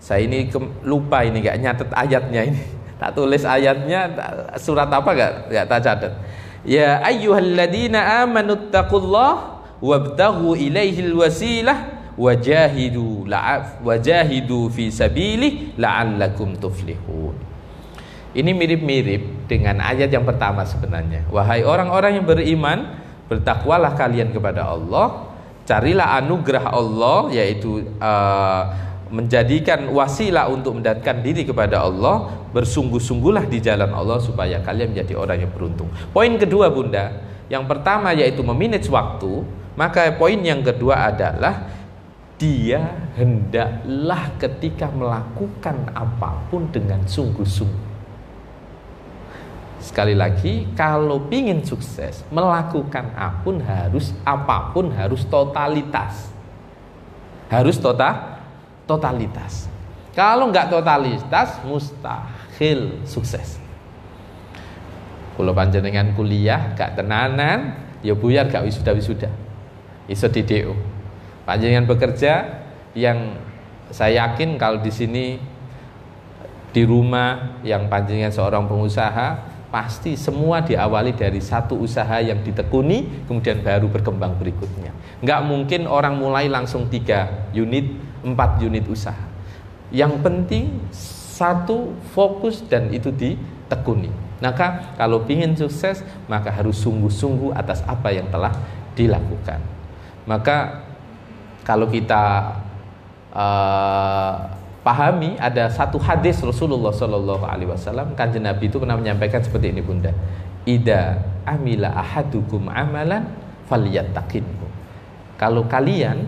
Saya ini lupa ini, gak nyatet ayatnya ini. Tak tulis ayatnya, surat apa gak tak catat. Ya ayyuhalladzina amanu taqullaha wabtaghu ilaihil wasilah wajahidu fi sabilihi la'allakum tuflihun. Ini mirip-mirip dengan ayat yang pertama sebenarnya. Wahai orang-orang yang beriman, bertakwalah kalian kepada Allah, carilah anugerah Allah, yaitu menjadikan wasilah untuk mendekatkan diri kepada Allah, bersungguh-sungguhlah di jalan Allah supaya kalian menjadi orang yang beruntung. Poin kedua Bunda, yang pertama yaitu memanage waktu, maka poin yang kedua adalah dia hendaklah ketika melakukan apapun dengan sungguh-sungguh. Sekali lagi, kalau ingin sukses, melakukan apapun harus totalitas. Harus totalitas. Kalau nggak totalitas, mustahil sukses. Kalau panjenengan kuliah gak tenanan, ya buyar gak wisuda. Iso di DO. Panjenengan bekerja, yang saya yakin kalau di sini di rumah yang panjenengan seorang pengusaha, pasti semua diawali dari satu usaha yang ditekuni, kemudian baru berkembang berikutnya. Nggak mungkin orang mulai langsung 3 unit, 4 unit usaha. Yang penting satu fokus dan itu ditekuni. Maka kalau ingin sukses, maka harus sungguh-sungguh atas apa yang telah dilakukan. Maka kalau kita pahami, ada satu hadis Rasulullah SAW, Kanjeng Nabi itu pernah menyampaikan seperti ini Bunda. Idza amila ahadukum amalan falyattaqinhu. Kalau kalian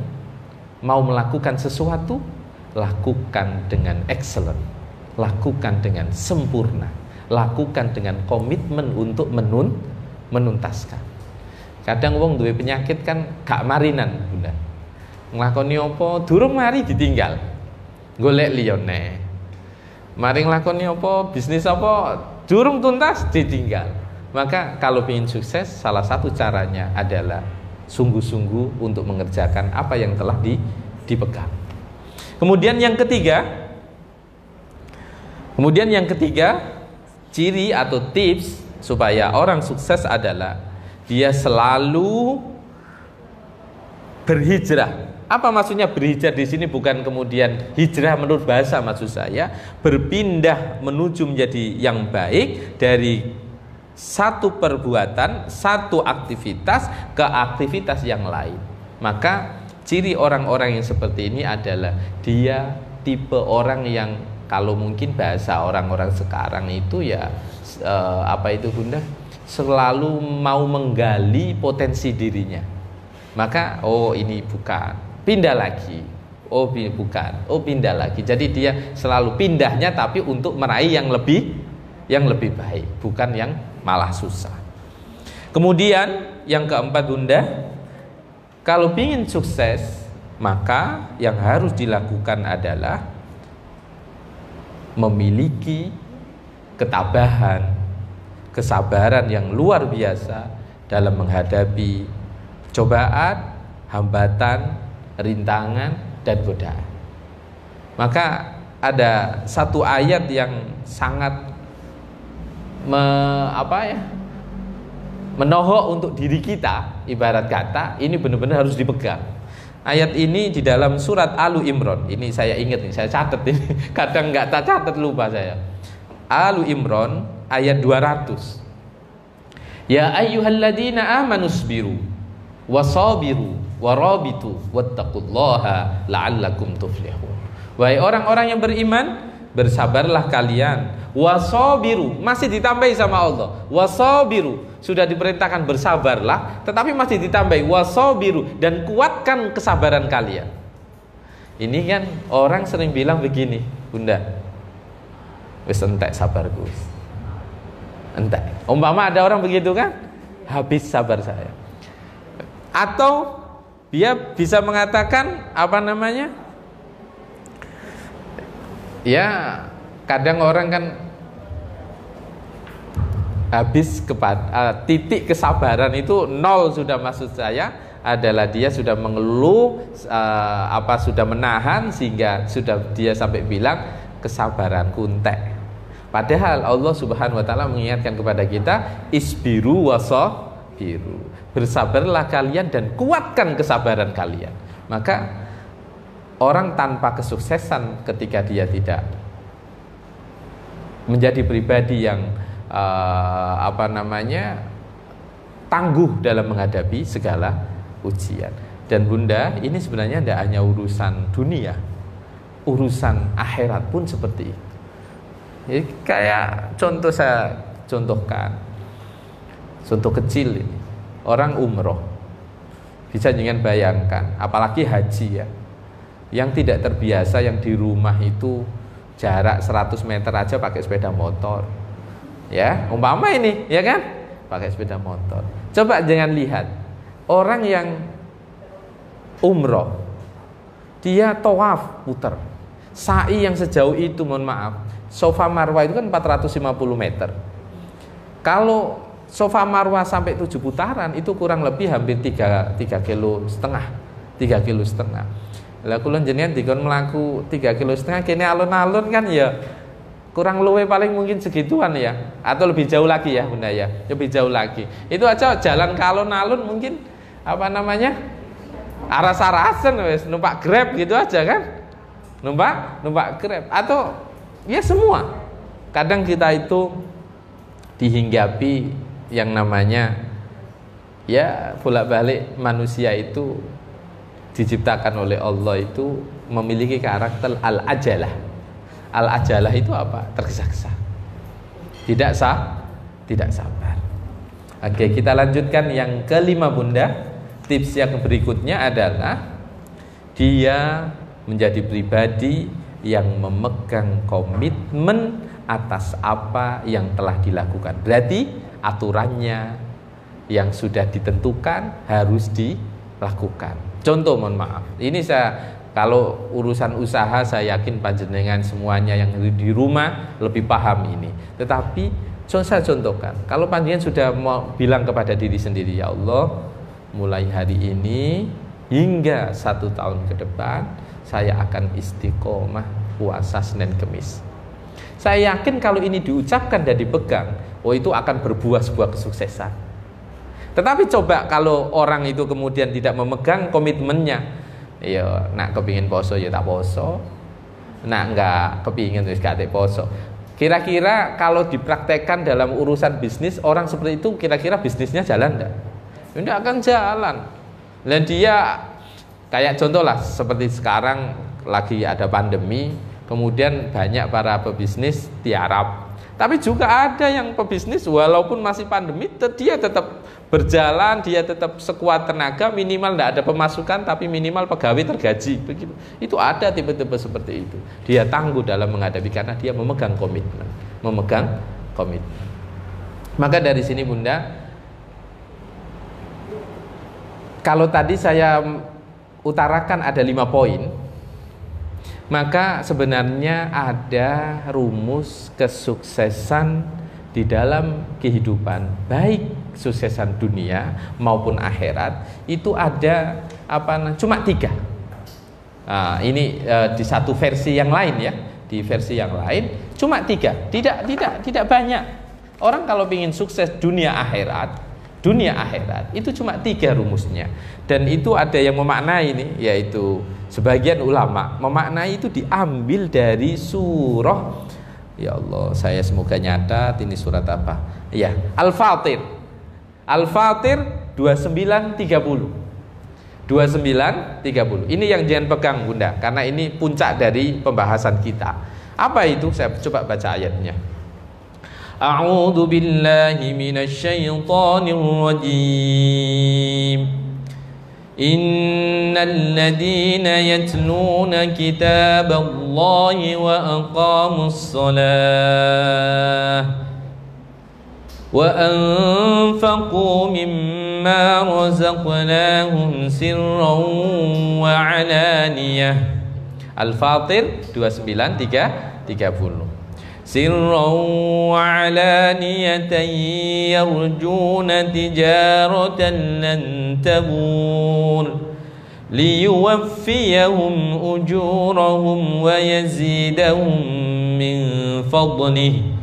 mau melakukan sesuatu, lakukan dengan excellent, lakukan dengan sempurna, lakukan dengan komitmen untuk menuntaskan. Kadang wong duwe penyakit kan gak marinan Bunda. Nglakoni apa durung mari ditinggal. Golek liyane. Mari nglakoni apa bisnis apa durung tuntas ditinggal. Maka kalau ingin sukses, salah satu caranya adalah sungguh-sungguh untuk mengerjakan apa yang telah dipegang. Kemudian yang ketiga, ciri atau tips supaya orang sukses adalah dia selalu berhijrah. Apa maksudnya berhijrah di sini? Bukan kemudian hijrah menurut bahasa, maksud saya berpindah menuju menjadi yang baik dari satu perbuatan, satu aktivitas ke aktivitas yang lain. Maka ciri orang-orang yang seperti ini adalah dia tipe orang yang kalau mungkin bahasa orang-orang sekarang itu ya apa itu Bunda? Selalu mau menggali potensi dirinya. Maka ini bukan, pindah lagi. Bukan, pindah lagi. Jadi dia selalu pindahnya tapi untuk meraih yang lebih baik, bukan yang malah susah. Kemudian yang keempat Bunda, kalau ingin sukses, maka yang harus dilakukan adalah memiliki ketabahan, kesabaran yang luar biasa dalam menghadapi cobaan, hambatan, rintangan, dan godaan. Maka ada satu ayat yang sangat menohok untuk diri kita, ibarat kata ini benar-benar harus dipegang. Ayat ini di dalam surat Alu Imran. Ini saya ingat nih, saya catat ini. Kadang nggak tak catat, lupa saya. Alu Imran ayat 200. Ya ayyuhalladzina amanusbiru wasabiru warabitu wattaqullaha la'allakum tuflihun. Wahai orang-orang yang beriman, bersabarlah kalian. Wasabiru, masih ditambahi sama Allah. Wasabiru, sudah diperintahkan bersabarlah, tetapi masih ditambahi wasabiru, dan kuatkan kesabaran kalian. Ini kan orang sering bilang begini, Bunda, wis entek sabarku, entek. Umpama ada orang begitu kan, habis sabar saya. Atau dia bisa mengatakan ya, kadang orang kan habis titik kesabaran itu nol sudah, maksud saya adalah dia sudah mengeluh, sudah menahan sehingga sudah dia sampai bilang kesabaranku entek. Padahal Allah Subhanahu wa taala mengingatkan kepada kita, isbiru wasabiru, bersabarlah kalian dan kuatkan kesabaran kalian. Maka orang tanpa kesuksesan ketika dia tidak menjadi pribadi yang tangguh dalam menghadapi segala ujian. Dan Bunda, ini sebenarnya tidak hanya urusan dunia, urusan akhirat pun seperti itu. Jadi kayak contoh, saya contohkan contoh kecil ini, orang umroh, bisa jangan bayangkan, apalagi haji ya, yang tidak terbiasa, yang di rumah itu jarak 100 meter aja pakai sepeda motor, ya umpama ini, ya kan, pakai sepeda motor. Coba jangan lihat orang yang umroh, dia tawaf putar, sa'i yang sejauh itu, mohon maaf, Safa Marwah itu kan 450 meter. Kalau Safa Marwah sampai 7 putaran itu kurang lebih hampir 3,5 kilo. 3,5 kilo. Lah kula jenengan dikon mlaku 3,5 kilo kene alun-alun kan ya kurang luwe paling mungkin segituan ya, atau lebih jauh lagi ya Bunda ya, lebih jauh lagi. Itu aja jalan ke alun-alun mungkin aras-arasan wes, numpak Grab gitu aja kan. Numpak Grab atau ya semua. Kadang kita itu dihinggapi yang namanya ya bolak-balik, manusia itu diciptakan oleh Allah itu memiliki karakter al-ajalah. Al-ajalah itu apa? Tergesa-gesa, tidak sabar. Oke, kita lanjutkan yang kelima Bunda. Tips yang berikutnya adalah dia menjadi pribadi yang memegang komitmen atas apa yang telah dilakukan. Berarti aturannya yang sudah ditentukan harus dilakukan. Contoh, mohon maaf, ini kalau urusan usaha saya yakin panjenengan semuanya yang di rumah lebih paham ini. Tetapi saya contohkan, kalau panjenengan sudah mau bilang kepada diri sendiri, ya Allah, mulai hari ini hingga 1 tahun ke depan saya akan istiqomah puasa Senin Kemis. Saya yakin kalau ini diucapkan dan dipegang, itu akan berbuah sebuah kesuksesan. Tetapi coba kalau orang itu kemudian tidak memegang komitmennya, ya nak kepingin poso ya tak poso, nak enggak kepingin wis gak poso. Kira-kira kalau dipraktekkan dalam urusan bisnis, orang seperti itu kira-kira bisnisnya jalan enggak? Tidak akan jalan. Dan dia kayak contoh lah, seperti sekarang lagi ada pandemi, kemudian banyak para pebisnis tiarap. Tapi juga ada yang pebisnis walaupun masih pandemi, dia tetap berjalan, dia tetap sekuat tenaga, minimal tidak ada pemasukan, tapi minimal pegawai tergaji. Begitu. Itu ada tipe-tipe seperti itu. Dia tangguh dalam menghadapi karena dia memegang komitmen. Maka dari sini Bunda, kalau tadi saya utarakan ada 5 poin, Maka sebenarnya ada rumus kesuksesan di dalam kehidupan, baik suksesan dunia maupun akhirat, itu ada cuma 3. Nah, ini di satu versi yang lain ya, di versi yang lain cuma 3, tidak banyak. Orang kalau ingin sukses dunia akhirat itu cuma 3 rumusnya. Dan itu ada yang memaknai ini, yaitu sebagian ulama memaknai itu diambil dari surah, ya Allah saya semoga nyatat, ini surat apa ya, Al-Fatir 29:30. Ini yang jangan pegang Bunda, karena ini puncak dari pembahasan kita. Apa itu? Saya coba baca ayatnya. A'udzu billahi minasyaitonir rajim. Innal ladzina yatluna kitaballahi wa aqamus shalah wa anfaqu mimma razaqnahum sirran wa 'alaniyah. Al-Fatir 29:30. Sirran wa 'alaniyatan yarjuna tijaratan lan tabur liyuwaffiyahum ujurahum wa yazidahum min fadlihi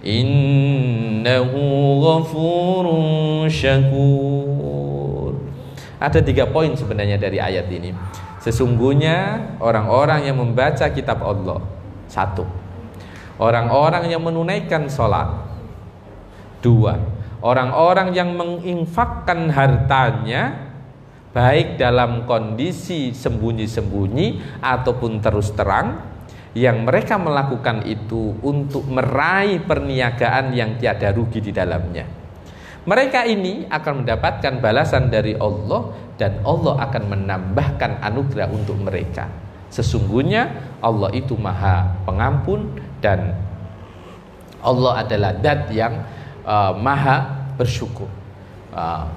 innahu ghafurun syakur. Ada 3 poin sebenarnya dari ayat ini. Sesungguhnya orang-orang yang membaca kitab Allah, 1. Orang-orang yang menunaikan sholat, 2. Orang-orang yang menginfakkan hartanya, baik dalam kondisi sembunyi-sembunyi ataupun terus terang, yang mereka melakukan itu untuk meraih perniagaan yang tiada rugi di dalamnya. Mereka ini akan mendapatkan balasan dari Allah, dan Allah akan menambahkan anugerah untuk mereka. Sesungguhnya Allah itu Maha Pengampun, dan Allah adalah zat yang Maha bersyukur.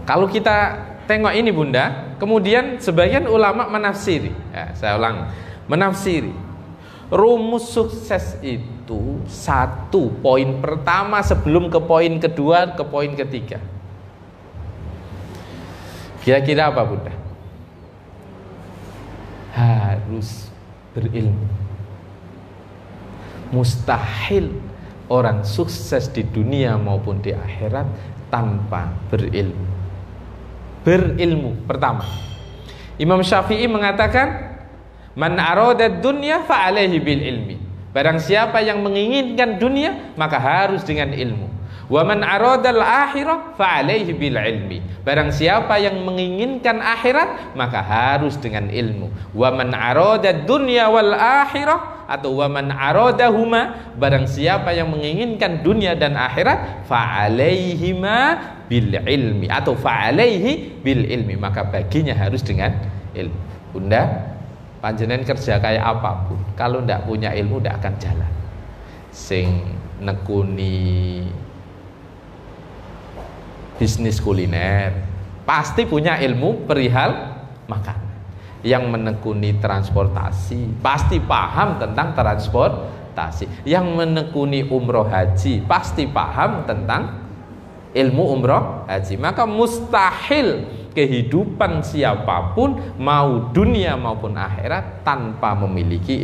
Kalau kita tengok ini Bunda, kemudian sebagian ulama menafsiri, saya ulang, menafsiri rumus sukses itu 1 poin pertama sebelum ke poin kedua, ke poin ketiga. Kira-kira apa Bunda? Harus berilmu. Mustahil orang sukses di dunia maupun di akhirat tanpa berilmu. Berilmu pertama. Imam Syafi'i mengatakan, man arada dunya fa alaihi bil ilmi. Barang siapa yang menginginkan dunia, maka harus dengan ilmu. Wa man aradal akhirah fa alaihi bil ilmi. Barang siapa yang menginginkan akhirat, maka harus dengan ilmu. Wa man arada dunya wal akhirah, atau wa man aradahuma, barang siapa yang menginginkan dunia dan akhirat, fa alaihima bil ilmi, atau fa alaihi bil ilmi, maka baginya harus dengan ilmu. Bunda, panjenengan kerja kayak apapun, kalau ndak punya ilmu ndak akan jalan. Sing nekuni bisnis kuliner pasti punya ilmu perihal makan. Yang menekuni transportasi pasti paham tentang transportasi. Yang menekuni umroh haji pasti paham tentang ilmu umroh haji. Maka mustahil kehidupan siapapun, mau dunia maupun akhirat, tanpa memiliki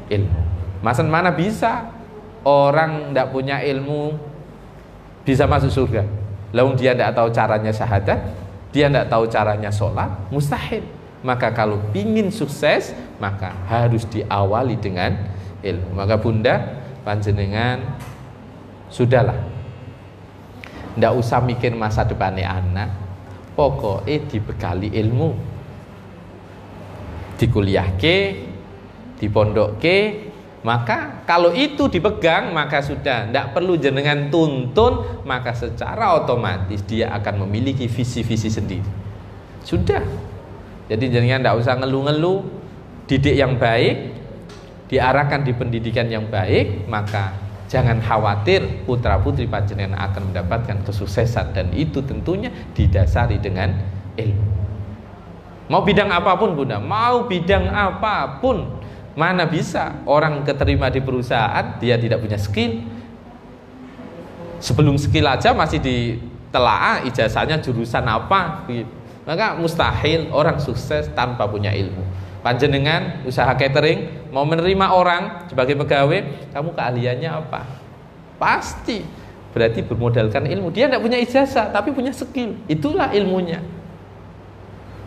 ilmu. Maksud mana bisa orang tidak punya ilmu bisa masuk surga? Lalu dia tidak tahu caranya syahadat, dia tidak tahu caranya sholat, mustahil. Maka kalau ingin sukses, maka harus diawali dengan ilmu. Maka Bunda, panjenengan sudahlah, tidak usah mikir masa depannya anak, pokoknya dibekali ilmu, dikuliahke, dipondokke. Maka kalau itu dipegang, maka sudah tidak perlu jenengan tuntun, maka secara otomatis dia akan memiliki visi-visi sendiri. Sudah. Jadi jenengan tidak usah ngeluh-ngeluh, didik yang baik, diarahkan di pendidikan yang baik, maka jangan khawatir, putra-putri panjenengan akan mendapatkan kesuksesan, dan itu tentunya didasari dengan ilmu. Mau bidang apapun Bunda, mau bidang apapun, Mana bisa orang keterima di perusahaan dia tidak punya skill. Sebelum skill aja masih ditelaah ijazahnya jurusan apa gitu. Maka mustahil orang sukses tanpa punya ilmu. Panjenengan usaha catering mau menerima orang sebagai pegawai, kamu keahliannya apa? Pasti berarti bermodalkan ilmu. Dia tidak punya ijazah tapi punya skill. Itulah ilmunya.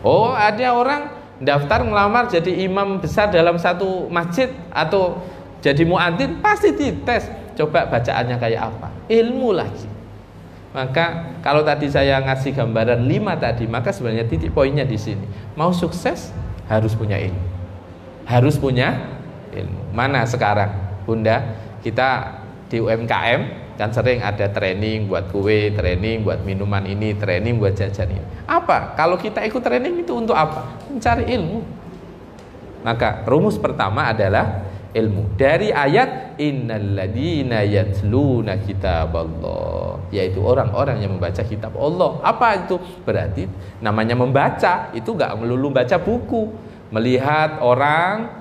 Oh, ada orang daftar ngelamar jadi imam besar dalam satu masjid atau jadi muadzin, pasti dites. Coba bacaannya kayak apa? Ilmu lagi. Maka kalau tadi saya ngasih gambaran 5 tadi, maka sebenarnya titik poinnya di sini. Mau sukses harus punya ilmu. Harus punya ilmu. Mana sekarang, Bunda? Kita di UMKM kan sering ada training buat kue, training buat minuman ini, training buat jajan ini. Apa? Kalau kita ikut training itu untuk apa? Mencari ilmu. Maka rumus pertama adalah ilmu. Dari ayat innalladzina yatluna kitaballah, yaitu orang-orang yang membaca kitab Allah. Apa itu? Berarti namanya membaca itu enggak melulu baca buku. Melihat orang,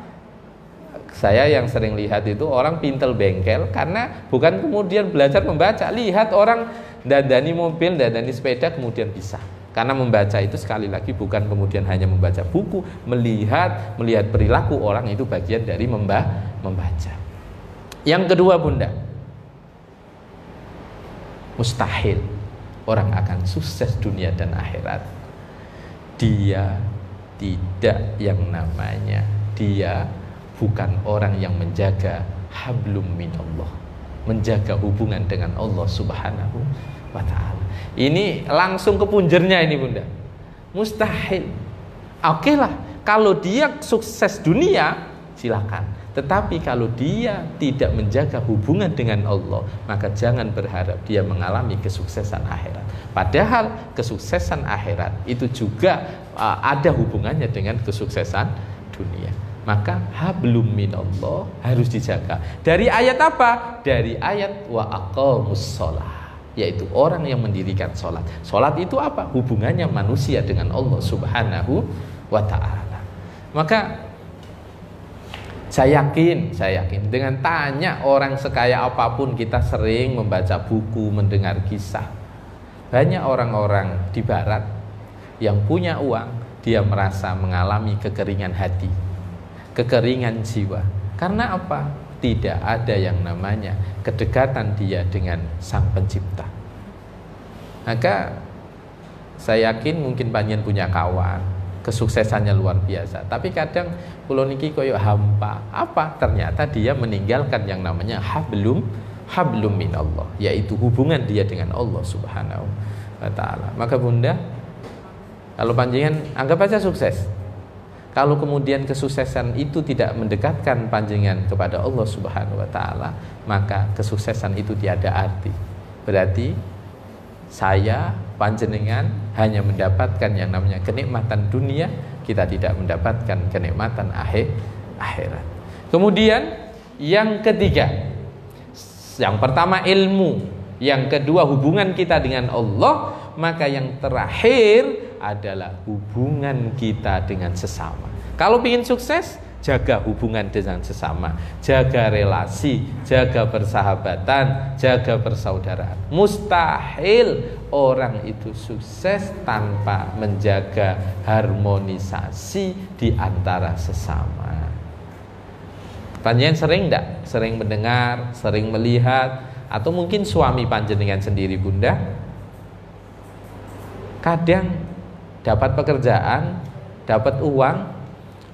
saya yang sering lihat itu orang pintel bengkel karena bukan kemudian belajar membaca. Lihat orang dandani mobil, dandani sepeda kemudian bisa. Karena membaca itu sekali lagi bukan kemudian hanya membaca buku, melihat perilaku orang itu bagian dari membaca. Yang kedua, Bunda, mustahil orang akan sukses dunia dan akhirat. Dia tidak yang namanya, dia bukan orang yang menjaga hablum minallah, menjaga hubungan dengan Allah Subhanahu wa ta'ala. Ini langsung ke punjernya ini, Bunda. Mustahil. Oke lah, kalau dia sukses dunia silakan. Tetapi kalau dia tidak menjaga hubungan dengan Allah, maka jangan berharap dia mengalami kesuksesan akhirat. Padahal kesuksesan akhirat itu juga ada hubungannya dengan kesuksesan dunia. Maka hablum minallah harus dijaga. Dari ayat apa? Dari ayat wa aqamus shalah, yaitu orang yang mendirikan sholat. Sholat itu apa? Hubungannya manusia dengan Allah Subhanahu wa ta'ala. Maka saya yakin dengan tanya orang sekaya apapun, kita sering membaca buku, mendengar kisah. Banyak orang-orang di barat yang punya uang, dia merasa mengalami kekeringan hati, kekeringan jiwa. Karena apa? Tidak ada yang namanya kedekatan dia dengan Sang Pencipta. Maka saya yakin mungkin panjenengan punya kawan, kesuksesannya luar biasa, tapi kadang kula niki koyo hampa. Apa? Ternyata dia meninggalkan yang namanya hablum minallah, yaitu hubungan dia dengan Allah Subhanahu wa ta'ala. Maka Bunda, kalau panjenengan anggap aja sukses, kalau kemudian kesuksesan itu tidak mendekatkan panjenengan kepada Allah Subhanahu wa ta'ala, maka kesuksesan itu tiada arti. Berarti saya, panjenengan hanya mendapatkan yang namanya kenikmatan dunia, kita tidak mendapatkan kenikmatan akhirat. Kemudian yang ketiga, yang pertama ilmu, yang kedua hubungan kita dengan Allah, maka yang terakhir adalah hubungan kita dengan sesama. Kalau ingin sukses, jaga hubungan dengan sesama, jaga relasi, jaga persahabatan, jaga persaudaraan. Mustahil orang itu sukses tanpa menjaga harmonisasi di antara sesama. Panjenengan sering enggak? Sering mendengar, sering melihat, atau mungkin suami panjenengan sendiri, Bunda, kadang dapat pekerjaan, dapat uang,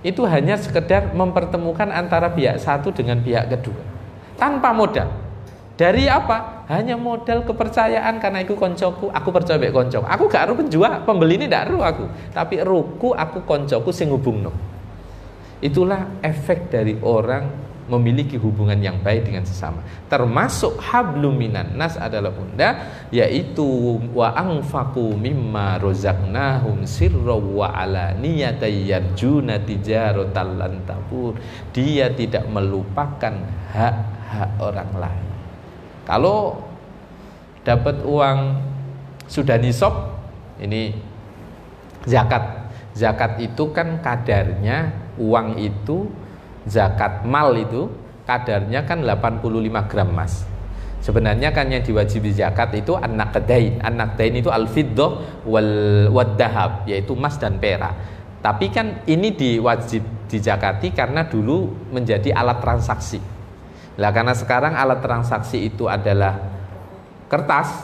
itu hanya sekedar mempertemukan antara pihak satu dengan pihak kedua, tanpa modal. Dari apa? Hanya modal kepercayaan, karena iku koncoku, aku percaya mek koncoku. Aku gak ero penjual, pembeli ini ndak ero aku, tapi ruku aku koncoku sing ngubungno. Itulah efek dari orang memiliki hubungan yang baik dengan sesama. Termasuk hablum minan nas adalah, Bunda, yaitu wa anfaqu mimma razaqnahum sirra wa alaniyatan yarjuna tijaratan lan tabur. Dia tidak melupakan hak-hak orang lain. Kalau dapat uang sudah nisab, ini zakat. Zakat itu kan kadarnya uang itu zakat mal itu kadarnya kan 85 gram emas. Sebenarnya kan yang diwajibi zakat itu an-naqdain. An-naqdain itu al-fiddah wal dahab, yaitu emas dan perak. Tapi kan ini diwajib dizakati karena dulu menjadi alat transaksi. Lah karena sekarang alat transaksi itu adalah kertas,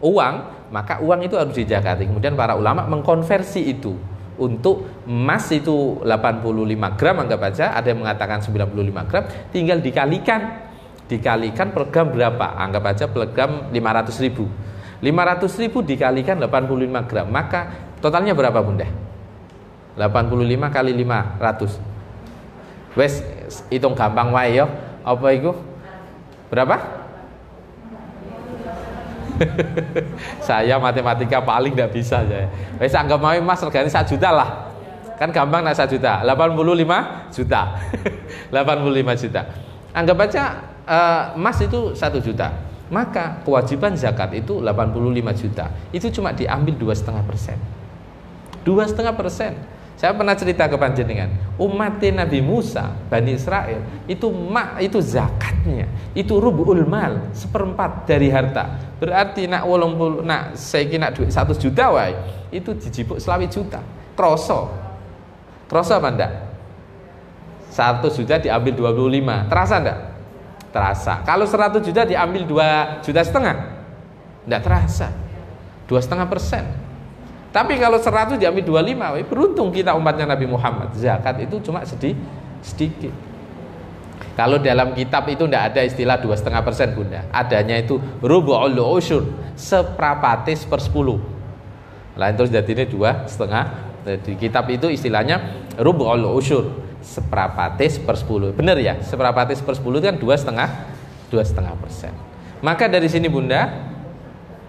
uang, maka uang itu harus dizakati. Kemudian para ulama mengkonversi itu untuk emas itu 85 gram anggap aja, ada yang mengatakan 95 gram, tinggal dikalikan per gram berapa, anggap aja per gram 500.000 dikalikan 85 gram, maka totalnya berapa bunda? 85 kali 500, wes hitung gampang wae yo. Apa itu? Berapa? Saya matematika paling tidak bisa saya. Wes anggap mau emas regane 1 juta lah, kan gampang nak 1 juta, 85 juta 85 juta, anggap aja emas itu 1 juta, maka kewajiban zakat itu 85 juta. Itu cuma diambil 2,5%. 2,5%. Saya pernah cerita ke panjenengan, umat Nabi Musa, Bani Israel, itu zakatnya, itu rubul mal, 1/4 dari harta. Berarti nak 80, nak saiki nak duit 1 juta wae, itu dijipuk 20 juta. Kroso apa ndak? 1 juta diambil 25, terasa ndak? Terasa. Kalau 100 juta diambil 2,5 juta, enggak terasa. 2,5%. Tapi kalau 100 diambil 25, beruntung kita umatnya Nabi Muhammad. Zakat itu cuma sedikit. Kalau dalam kitab itu enggak ada istilah 2,5% bunda. Adanya itu rubu'ul usyur, 1/10. Lain terus jadinya 2,5. Di kitab itu istilahnya rubu'ul usyur, 1/10. Benar ya? 1/10 kan 2,5%. Maka dari sini bunda,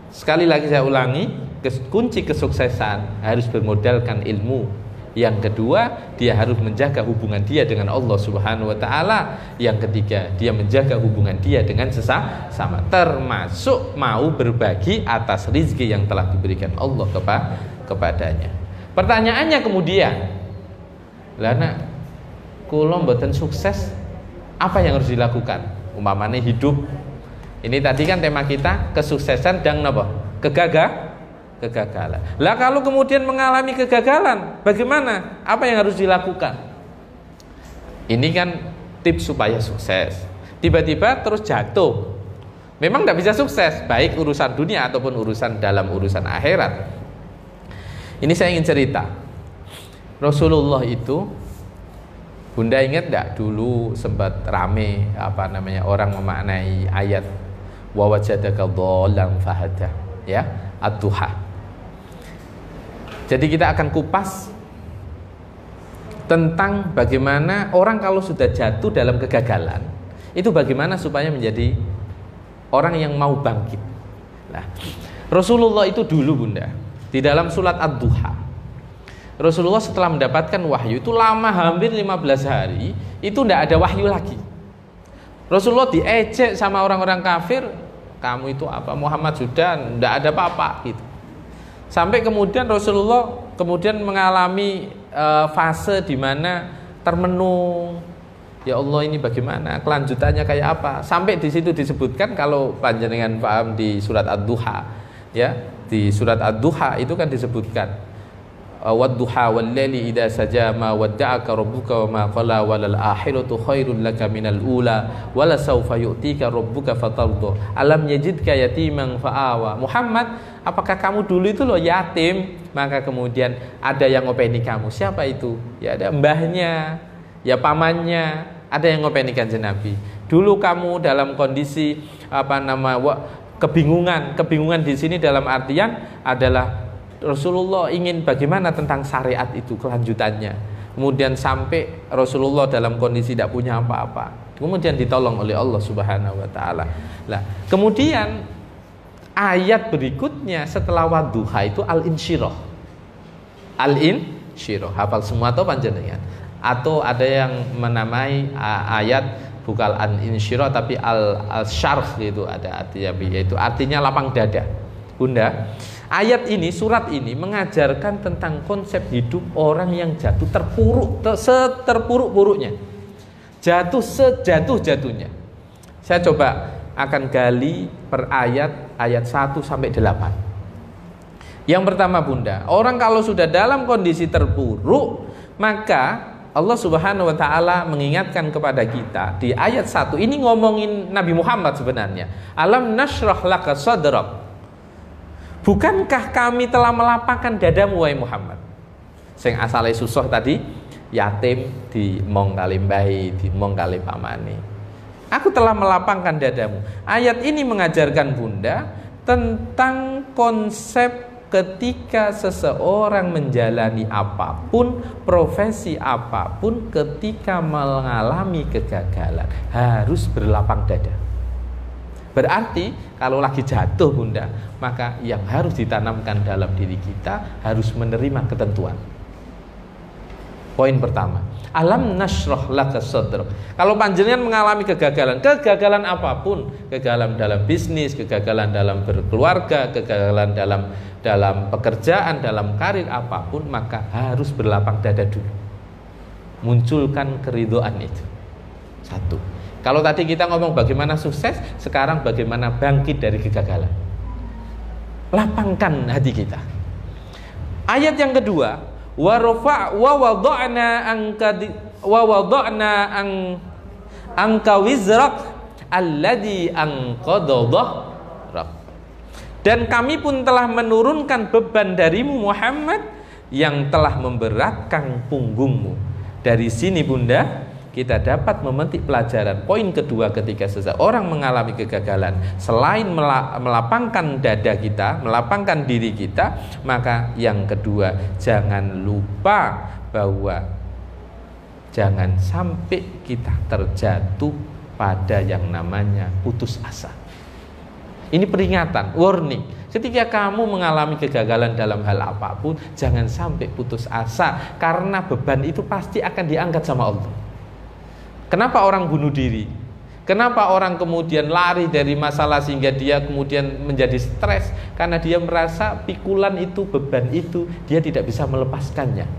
sekali lagi saya ulangi, kunci kesuksesan harus bermodalkan ilmu. Yang kedua, dia harus menjaga hubungan dia dengan Allah Subhanahu wa taala. Yang ketiga, dia menjaga hubungan dia dengan sesama, termasuk mau berbagi atas rizki yang telah diberikan Allah kepadanya. Pertanyaannya kemudian, lah nak kula mboten sukses, apa yang harus dilakukan? Umpamanya hidup. Ini tadi kan tema kita kesuksesan dan apa? Kegagalan. Lah kalau kemudian mengalami kegagalan, bagaimana? Apa yang harus dilakukan? Ini kan tips supaya sukses. Tiba-tiba terus jatuh, memang tidak bisa sukses, baik urusan dunia ataupun urusan akhirat. Ini saya ingin cerita. Rasulullah itu, bunda ingat tidak dulu sempat rame orang memaknai ayat wa wajadaka dhallan fahada, ya, ad-duha. Jadi kita akan kupas tentang bagaimana orang kalau sudah jatuh dalam kegagalan, itu bagaimana supaya menjadi orang yang mau bangkit. Nah, Rasulullah itu dulu bunda, di dalam surat ad-duha, Rasulullah setelah mendapatkan wahyu itu lama, hampir 15 hari, itu tidak ada wahyu lagi. Rasulullah diejek sama orang-orang kafir, kamu itu apa, Muhammad sudah tidak ada apa-apa gitu. Sampai kemudian Rasulullah mengalami fase di mana termenung, ya Allah ini bagaimana, kelanjutannya kayak apa. Sampai di situ disebutkan, kalau panjenengan paham di surat ad-duha, ya, di surat ad-duha itu kan disebutkan wad-duha wal-laili idza saja ma wadda'aka rabbuka wa ma qala walal akhiratu khairul laka minal ula wala sawfa yu'tika rabbuka fatarda alam yajidka yatiman fa'awa. Muhammad, apakah kamu dulu itu loh yatim, maka kemudian ada yang ngopeni kamu? Siapa itu? Ya ada mbahnya, ya pamannya, ada yang ngopeni Kanjeng Nabi. Dulu kamu dalam kondisi kebingungan di sini dalam artian adalah Rasulullah ingin bagaimana tentang syariat itu kelanjutannya. Kemudian sampai Rasulullah dalam kondisi tidak punya apa-apa, kemudian ditolong oleh Allah Subhanahu wa taala. Nah, kemudian ayat berikutnya setelah wadduha itu al-insyirah. Al-insyirah, hafal semua atau panjenengan? Atau ada yang menamai ayat bukan al-insyirah tapi al-syarh, gitu ada artinya, yaitu artinya lapang dada. Bunda, ayat ini, surat ini mengajarkan tentang konsep hidup orang yang jatuh terpuruk, seterpuruk-puruknya. Jatuh sejatuh-jatuhnya. Saya coba akan gali per ayat 1 sampai 8. Yang pertama Bunda, orang kalau sudah dalam kondisi terpuruk, maka Allah Subhanahu wa taala mengingatkan kepada kita di ayat 1. Ini ngomongin Nabi Muhammad sebenarnya. Alam nashrah laka sadrak. Bukankah kami telah melapangkan dadamu wahai Muhammad? Sing asale susah tadi, yatim di mong kali mbahi, di mong kali pamane. Aku telah melapangkan dadamu. Ayat ini mengajarkan Bunda tentang konsep ketika seseorang menjalani apapun, profesi apapun, ketika mengalami kegagalan harus berlapang dada. Berarti kalau lagi jatuh Bunda, maka yang harus ditanamkan dalam diri kita harus menerima ketentuan. Poin pertama, alam nashrah laka sadrak. Kalau panjenengan mengalami kegagalan apapun, kegagalan dalam bisnis, kegagalan dalam berkeluarga, kegagalan dalam pekerjaan, dalam karir apapun, maka harus berlapang dada dulu. Munculkan keridhaan itu. 1. Kalau tadi kita ngomong bagaimana sukses, sekarang bagaimana bangkit dari kegagalan. Lapangkan hati kita. Ayat yang kedua, wa wada'na anka wizrak alladhi anqadha dhahrak. Dan kami pun telah menurunkan beban darimu Muhammad yang telah memberatkan punggungmu. Dari sini Bunda, kita dapat memetik pelajaran. Poin kedua, ketika seseorang mengalami kegagalan, selain melapangkan dada kita, melapangkan diri kita, maka yang kedua, jangan lupa bahwa jangan sampai kita terjatuh pada yang namanya putus asa. Ini peringatan, warning. Ketika kamu mengalami kegagalan dalam hal apapun, jangan sampai putus asa, karena beban itu pasti akan diangkat sama Allah. Kenapa orang bunuh diri? Kenapa orang kemudian lari dari masalah sehingga dia kemudian menjadi stres? Karena dia merasa pikulan itu, beban itu, dia tidak bisa melepaskannya.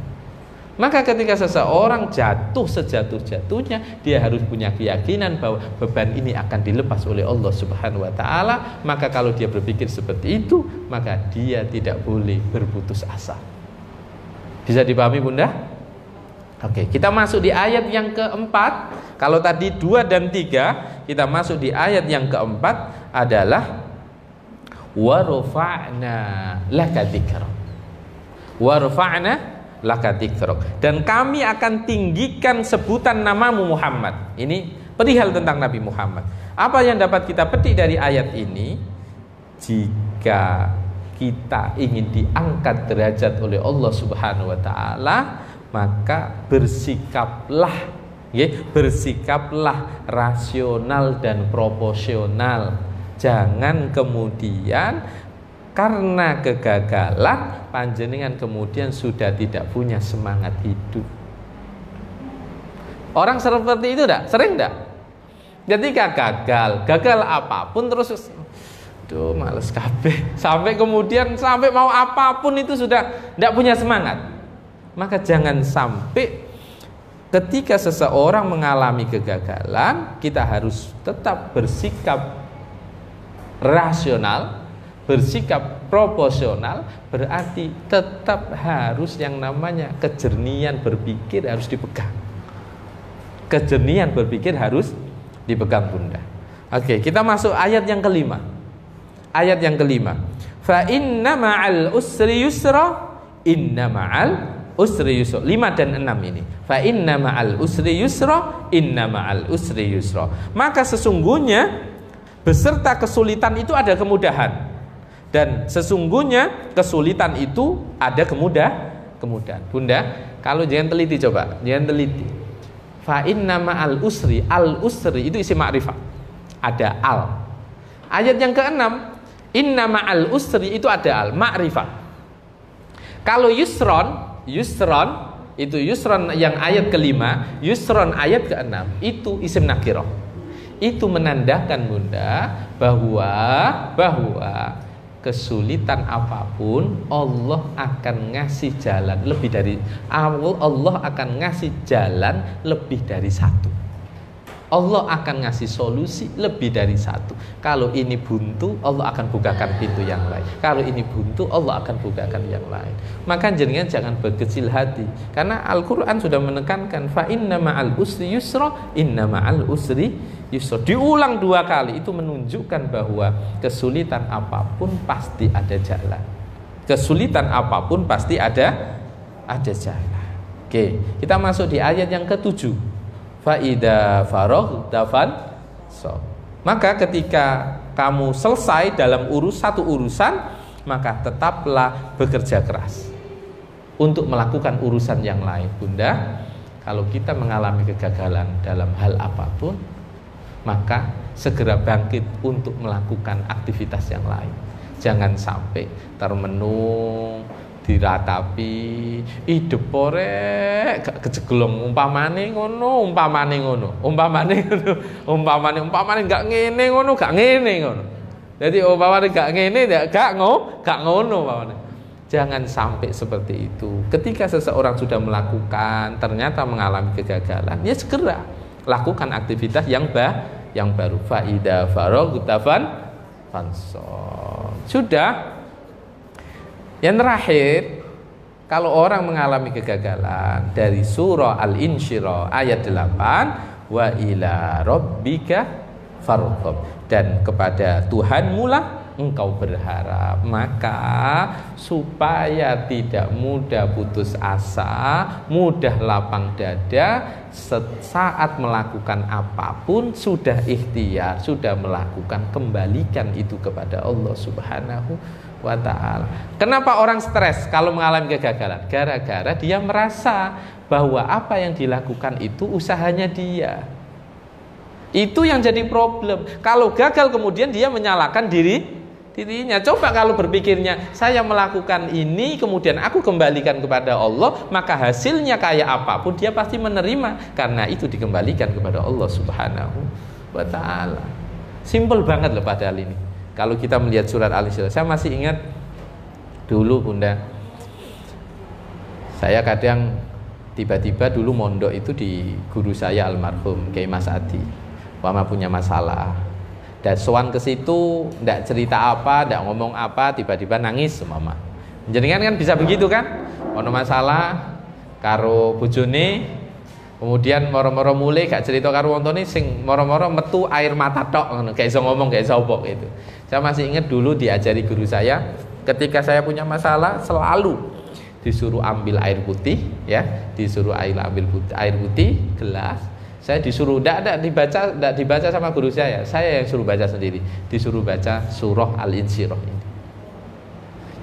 Maka ketika seseorang jatuh sejatuh-jatuhnya, dia harus punya keyakinan bahwa beban ini akan dilepas oleh Allah Subhanahu wa taala. Maka kalau dia berpikir seperti itu, maka dia tidak boleh berputus asa. Bisa dipahami Bunda? Oke, kita masuk di ayat yang keempat. Kalau tadi 2 dan 3, kita masuk di ayat yang keempat adalah wa rafa'na laka dzikrak. Wa rafa'na laka dzikrak. Dan kami akan tinggikan sebutan namamu Muhammad. Ini perihal tentang Nabi Muhammad. Apa yang dapat kita petik dari ayat ini? Jika kita ingin diangkat derajat oleh Allah Subhanahu wa taala, maka bersikaplah rasional dan proporsional. Jangan kemudian karena kegagalan panjenengan kemudian sudah tidak punya semangat hidup. Orang seperti itu enggak? Sering enggak? Ketika gagal apapun terus males kabeh. Sampai kemudian sampai mau apapun itu sudah enggak punya semangat. Maka jangan sampai ketika seseorang mengalami kegagalan, kita harus tetap bersikap rasional, bersikap proporsional. Berarti tetap harus yang namanya kejernihan berpikir harus dipegang. Kejernihan berpikir harus dipegang Bunda. Oke, kita masuk ayat yang kelima. Ayat yang kelima. Fa inna ma'al usri yusra. Inna ma'al usri yusra. 5 dan 6 ini. Fa inna ma'al usri yusra. Inna ma'al usri yusra. Maka sesungguhnya beserta kesulitan itu ada kemudahan. Dan sesungguhnya kesulitan itu ada kemudahan. Bunda, kalau jangan teliti coba, jangan teliti. Fa inna ma'al usri, al usri itu isim ma'rifah. Ada al. Ayat yang ke-6, inna ma'al usri itu ada al, ma'rifah. Kalau yusron itu yusron yang ayat kelima, yusron ayat ke-6 itu isim nakirah. Itu menandakan Bunda bahwa kesulitan apapun Allah akan ngasih jalan lebih dari Allah akan ngasih jalan lebih dari satu. Allah akan ngasih solusi lebih dari satu. Kalau ini buntu, Allah akan bukakan pintu yang lain. Kalau ini buntu, Allah akan bukakan yang lain. Maka jenengan jangan berkecil hati, karena Al-Quran sudah menekankan fa inna ma'al usri yusra, inna ma'al usri yusra. Diulang 2 kali, itu menunjukkan bahwa kesulitan apapun pasti ada jalan. Kesulitan apapun pasti ada jalan. Oke, kita masuk di ayat yang ke-7. Faida faraghta fansab. Maka ketika kamu selesai dalam satu urusan, maka tetaplah bekerja keras untuk melakukan urusan yang lain. Bunda, kalau kita mengalami kegagalan dalam hal apapun, maka segera bangkit untuk melakukan aktivitas yang lain. Jangan sampai termenung, diratapi, idepore gak kejeglong, umpamane ngono gak ngene ngono. Jadi umpamane gak ngene gak ngono umpamane. Jangan sampai seperti itu. Ketika seseorang sudah melakukan ternyata mengalami kegagalan, ya segera lakukan aktivitas yang baru. Faida faraghta fansab. Sudah. Yang terakhir, kalau orang mengalami kegagalan, dari surah Al-Insyirah ayat 8, wa ila rabbika farghab, dan kepada Tuhanmu lah engkau berharap. Maka supaya tidak mudah putus asa, mudah lapang dada, saat melakukan apapun sudah ikhtiar, sudah melakukan, kembalikan itu kepada Allah Subhanahu wa ta'ala. Kenapa orang stres kalau mengalami kegagalan? Gara-gara dia merasa bahwa apa yang dilakukan itu usahanya dia. Itu yang jadi problem. Kalau gagal kemudian dia menyalahkan dirinya. Coba kalau berpikirnya, saya melakukan ini kemudian aku kembalikan kepada Allah, maka hasilnya kayak apapun dia pasti menerima, karena itu dikembalikan kepada Allah Subhanahu wa ta'ala. Simpel banget loh padahal ini. Kalau kita melihat surat Al-Insyirah, saya masih ingat dulu Bunda, saya kadang tiba-tiba dulu mondok itu di guru saya almarhum Kiai Mas Adi. Mama punya masalah, dan sowan ke situ, ndak cerita apa, ndak ngomong apa, tiba-tiba nangis mama. Jenengan kan bisa begitu kan? Ono masalah karo bojone, kemudian moro-moro mulai gak cerita karo wong tuane, sing moro-moro metu air mata tok ngono, gak iso ngomong, gak iso opo gitu. Saya masih ingat dulu diajari guru saya, ketika saya punya masalah selalu disuruh ambil air putih, ya, disuruh ambil air putih gelas. Saya disuruh ndak dibaca sama guru saya yang suruh baca sendiri, disuruh baca surah Al-Insyirah ini.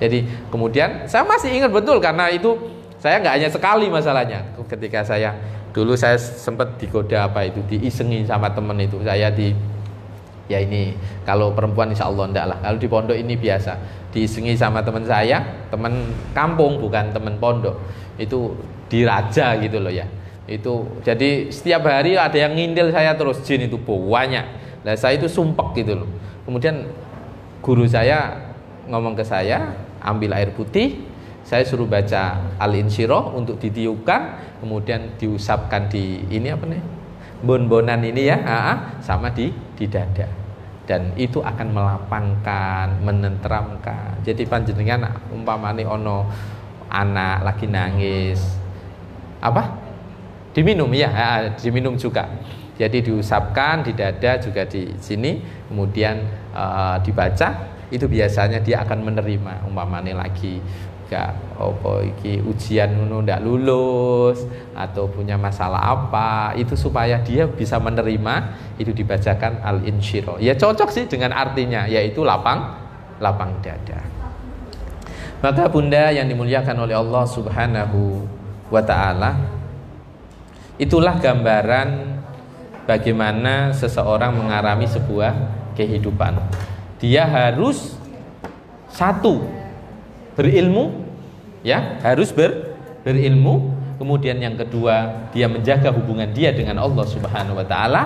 Jadi kemudian saya masih ingat betul, karena itu saya nggak hanya sekali masalahnya. Ketika saya dulu saya sempat digoda diisengi sama temen itu, ya ini kalau perempuan insya Allah enggak lah, kalau di pondok ini biasa diisengi sama teman saya, teman kampung bukan teman pondok, itu diraja gitu loh ya. Itu jadi setiap hari ada yang ngintil saya terus, jin itu banyak. Nah saya itu sumpek gitu loh. Kemudian guru saya ngomong ke saya, ambil air putih, saya suruh baca Al-Insyirah untuk ditiupkan, kemudian diusapkan di ini apa nih, bon-bonan ini ya, sama di dada, dan itu akan melapangkan, menenteramkan. Jadi panjenengan umpamane ono anak lagi nangis, diminum ya, diminum juga. Jadi diusapkan di dada juga di sini, kemudian dibaca, itu biasanya dia akan menerima. Umpamane lagi ujian ndak lulus atau punya masalah apa, itu supaya dia bisa menerima, itu dibacakan Al-Insyirah. Ya cocok sih dengan artinya, yaitu lapang dada. Maka Bunda yang dimuliakan oleh Allah Subhanahu wa ta'ala, itulah gambaran bagaimana seseorang mengalami sebuah kehidupan. Dia harus satu, berilmu, ya, harus berilmu. Kemudian yang kedua, dia menjaga hubungan dia dengan Allah Subhanahu wa ta'ala.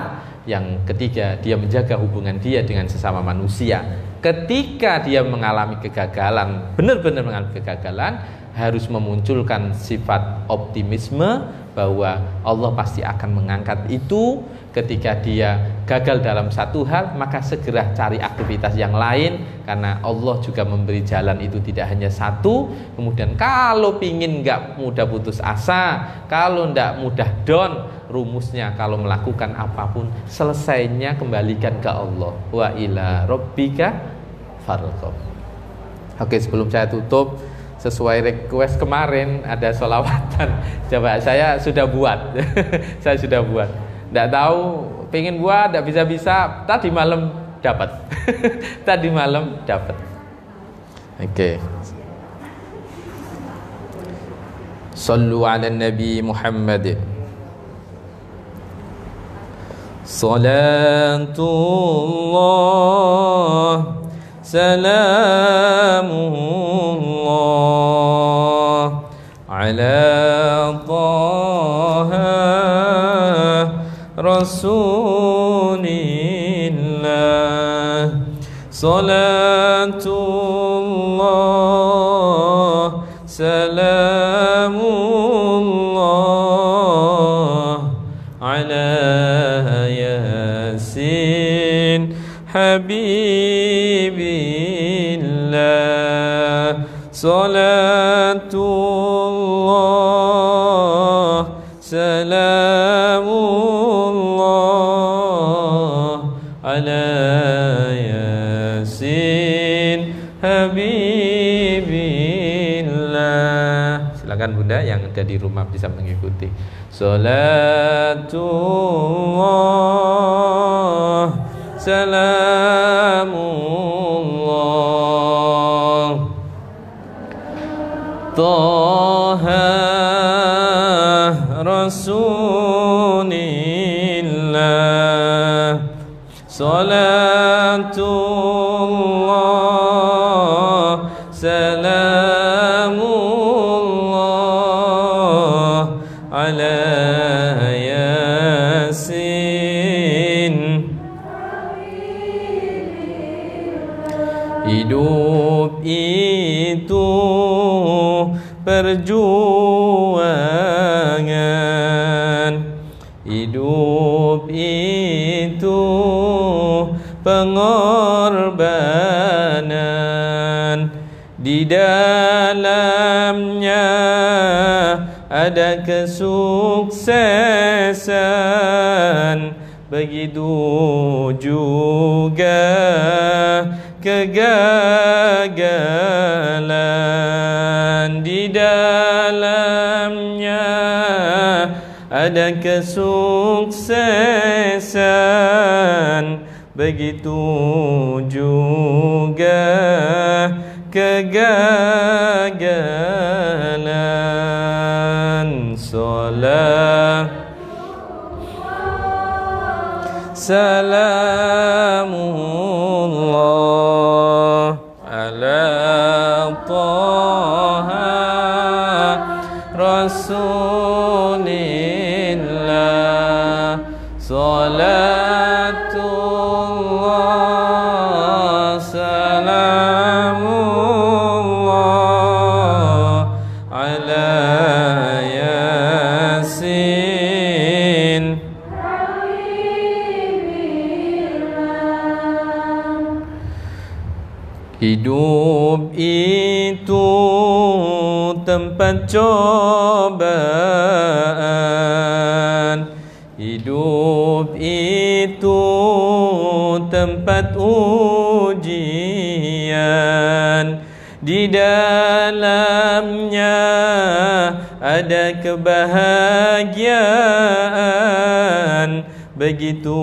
Yang ketiga, dia menjaga hubungan dia dengan sesama manusia. Ketika dia mengalami kegagalan, benar-benar mengalami kegagalan, harus memunculkan sifat optimisme bahwa Allah pasti akan mengangkat itu, Ketika dia gagal dalam satu hal, maka segera cari aktivitas yang lain, karena Allah juga memberi jalan itu tidak hanya satu. Kemudian kalau pingin nggak mudah putus asa, kalau nggak mudah down, rumusnya kalau melakukan apapun selesainya kembalikan ke Allah. Wa ila rabbika farghab. Oke, sebelum saya tutup, sesuai request kemarin ada sholawatan. Coba saya sudah buat. Saya sudah buat. Tidak tahu, pengen buat, tidak bisa-bisa. Tadi malam dapat. Tadi malam dapat. Oke. Sallu ala Nabi Muhammad. Salatullah, salamullah ala Taha Rasulillah. Salatullah, salamullah ala Yasin Habibillah. Salatullah, salamullah ala Yasin Habibillah. Silakan Bunda yang ada di rumah bisa mengikuti. Salatullah, salamullah Taha Rasulillah. Salatullah, salamullah ala Yasin. Hidup itu perjuangan, hidup itu pengorbanan. Di dalamnya ada kesuksesan, begitu juga kegagalan. Di dalamnya ada kesuksesan, begitu juga kegagalan. Salam salamullah ala Taha Rasulillah. Salatullah, salamullah ala Yasin. Hidup itu tempat cobaan, hidup itu tempat ujian. Di dalamnya ada kebahagiaan, begitu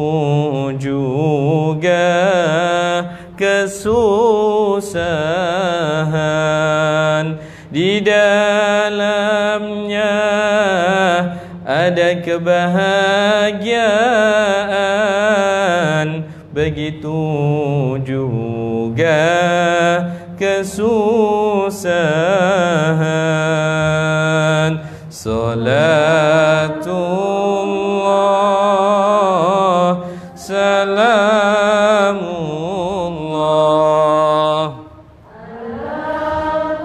juga kesusahan. Di dalamnya ada kebahagiaan, begitu juga kesusahan. Salatullah, salamullah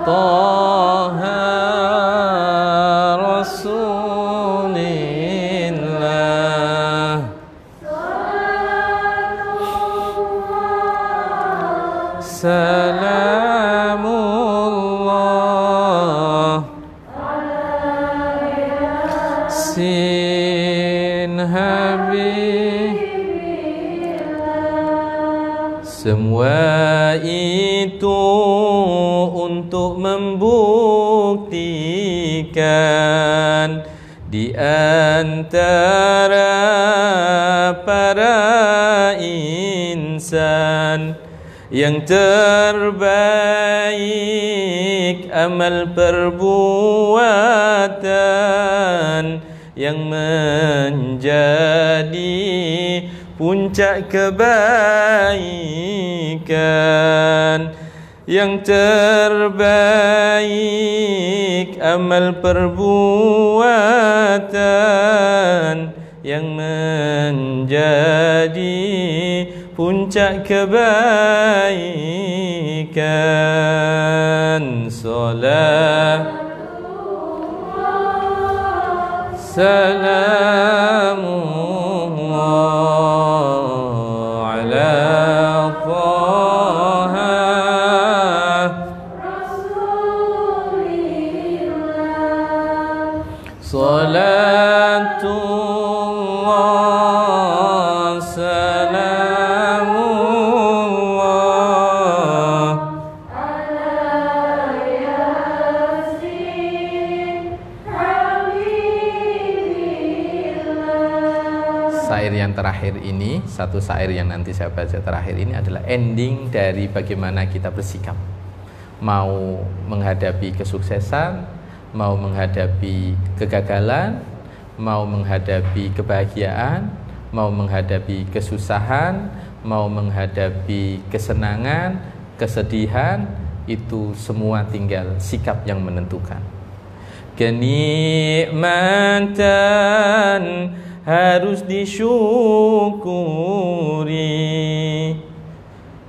Taha Rasulillah. Salamullah Sin Habibillah. Semua itu untuk membuktikan di antara para insan yang terbaik amal perbuatan yang menjadi puncak kebaikan, yang terbaik amal perbuatan yang menjadi puncak kebaikan. Salamullah ala Taha Rasulillah. Salatullah salamullah ala Yasin Habibillah. Syair yang terakhir ini, satu syair yang nanti saya baca terakhir ini adalah ending dari bagaimana kita bersikap, mau menghadapi kesuksesan, mau menghadapi kegagalan, mau menghadapi kebahagiaan, mau menghadapi kesusahan, mau menghadapi kesenangan, kesedihan, itu semua tinggal sikap yang menentukan. Kenikmatan harus disyukuri,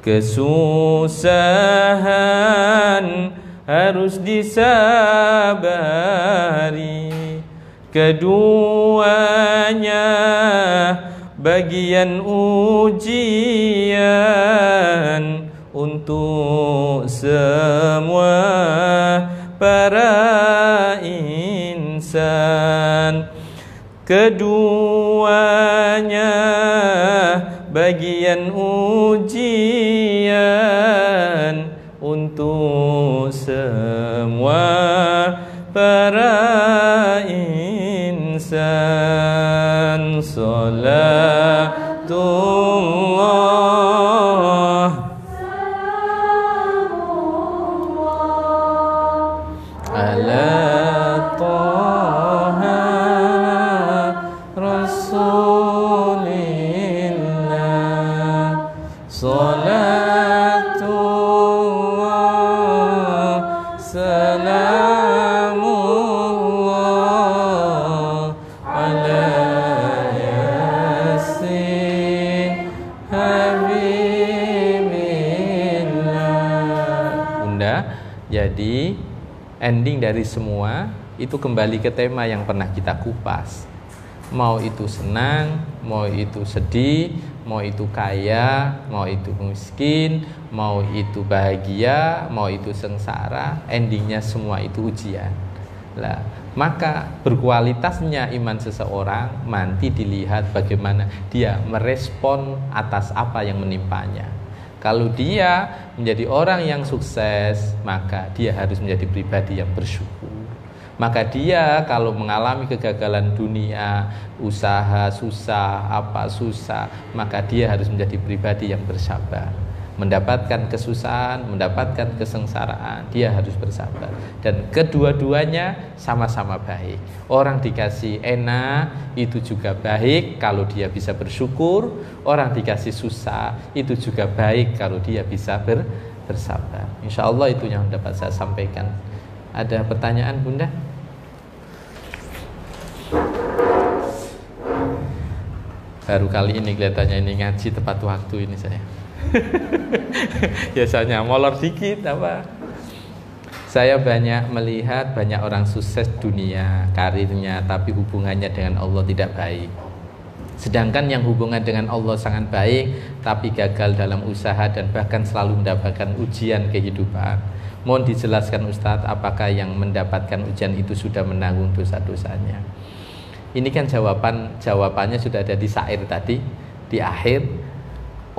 kesusahan harus disabari, keduanya bagian ujian untuk semua para insan. Keduanya bagian ujian untuk semua para insan. Salatullah ala Taha Rasulillah. Salatullah salamullah ala Yasin Habibillah. Bunda, jadi ending dari semua itu kembali ke tema yang pernah kita kupas. Mau itu senang, mau itu sedih, mau itu kaya, mau itu miskin, mau itu bahagia, mau itu sengsara, endingnya semua itu ujian. Lah, maka berkualitasnya iman seseorang nanti dilihat bagaimana dia merespon atas apa yang menimpanya. Kalau dia menjadi orang yang sukses, maka dia harus menjadi pribadi yang bersyukur. Maka dia kalau mengalami kegagalan dunia, usaha susah, apa susah, maka dia harus menjadi pribadi yang bersabar. Mendapatkan kesusahan, mendapatkan kesengsaraan, dia harus bersabar. Dan kedua-duanya sama-sama baik. Orang dikasih enak, itu juga baik kalau dia bisa bersyukur. Orang dikasih susah, itu juga baik kalau dia bisa bersabar. Insya Allah itu yang dapat saya sampaikan. Ada pertanyaan, Bunda? Baru kali ini kelihatannya ini ngaji tepat waktu ini saya. Biasanya molor dikit apa. Saya banyak melihat banyak orang sukses dunia, karirnya, tapi hubungannya dengan Allah tidak baik. Sedangkan yang hubungan dengan Allah sangat baik tapi gagal dalam usaha dan bahkan selalu mendapatkan ujian kehidupan. Mohon dijelaskan Ustadz, apakah yang mendapatkan ujian itu sudah menanggung dosa-dosanya? Ini kan jawabannya sudah ada di syair tadi, di akhir.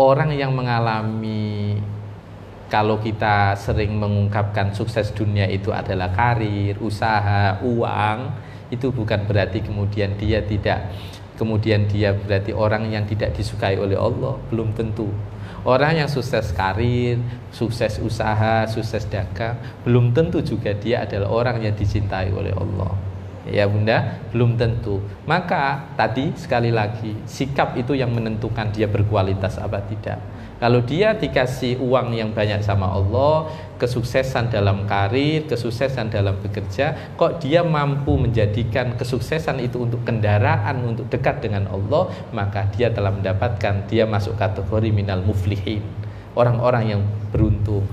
Orang yang mengalami, kalau kita sering mengungkapkan sukses dunia itu adalah karir, usaha, uang, itu bukan berarti kemudian dia berarti orang yang tidak disukai oleh Allah. Belum tentu. Orang yang sukses karir, sukses usaha, sukses dagang, belum tentu juga dia adalah orang yang dicintai oleh Allah. Ya Bunda, belum tentu. Maka tadi sekali lagi, sikap itu yang menentukan dia berkualitas apa tidak. Kalau dia dikasih uang yang banyak sama Allah, kesuksesan dalam karir, kesuksesan dalam bekerja, kok dia mampu menjadikan kesuksesan itu untuk kendaraan, untuk dekat dengan Allah, maka dia telah mendapatkan, dia masuk kategori minal muflihin, orang-orang yang beruntung,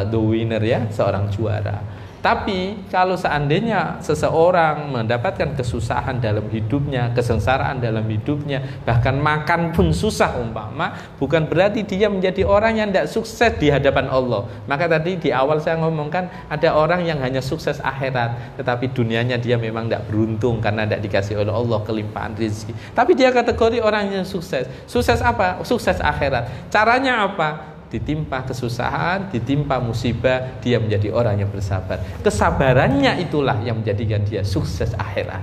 the winner ya, seorang juara. Tapi kalau seandainya seseorang mendapatkan kesusahan dalam hidupnya, kesengsaraan dalam hidupnya, bahkan makan pun susah umpama, bukan berarti dia menjadi orang yang tidak sukses di hadapan Allah. Maka tadi di awal saya ngomongkan, ada orang yang hanya sukses akhirat, tetapi dunianya dia memang tidak beruntung karena tidak dikasih oleh Allah kelimpahan rezeki. Tapi dia kategori orang yang sukses. Sukses apa? Sukses akhirat. Caranya apa? Ditimpa kesusahan, ditimpa musibah, dia menjadi orang yang bersabar. Kesabarannya itulah yang menjadikan dia sukses akhirat.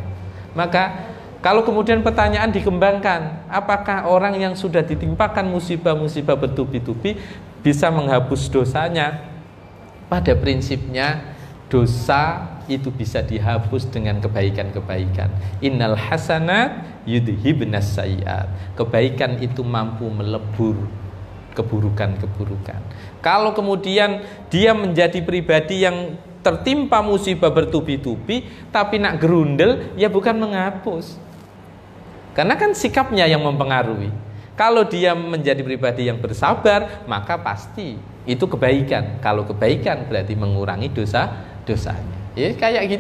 Maka kalau kemudian pertanyaan dikembangkan, apakah orang yang sudah ditimpakan musibah-musibah bertubi-tubi bisa menghapus dosanya? Pada prinsipnya dosa itu bisa dihapus dengan kebaikan-kebaikan. Innal hasanat yudhibnas sayyiat. Kebaikan itu mampu melebur keburukan-keburukan. Kalau kemudian dia menjadi pribadi yang tertimpa musibah bertubi-tubi tapi nak gerundel, ya bukan menghapus. Karena kan sikapnya yang mempengaruhi. Kalau dia menjadi pribadi yang bersabar, maka pasti itu kebaikan. Kalau kebaikan berarti mengurangi dosa-dosanya. Ya kayak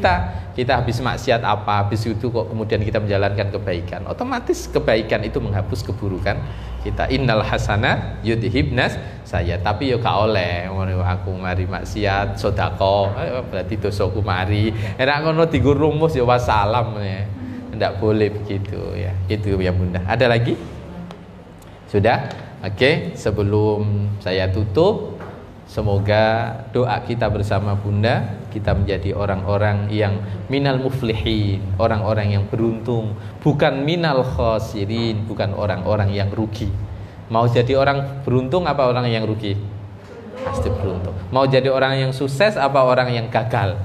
kita habis maksiat apa, habis itu kok kemudian kita menjalankan kebaikan, otomatis kebaikan itu menghapus keburukan kita. Innal hasanat yudhibnas saya, tapi yo gak oleh aku mari maksiat sedekah berarti dosaku mari. Nek ngono digo rumus ya wassalam ya. Enggak boleh begitu ya. Itu ya Bunda. Ada lagi? Sudah? Oke, sebelum saya tutup, semoga doa kita bersama Bunda, kita menjadi orang-orang yang minal muflihin, orang-orang yang beruntung, bukan minal khasirin, bukan orang-orang yang rugi. Mau jadi orang beruntung apa orang yang rugi? Pasti beruntung. Mau jadi orang yang sukses apa orang yang gagal?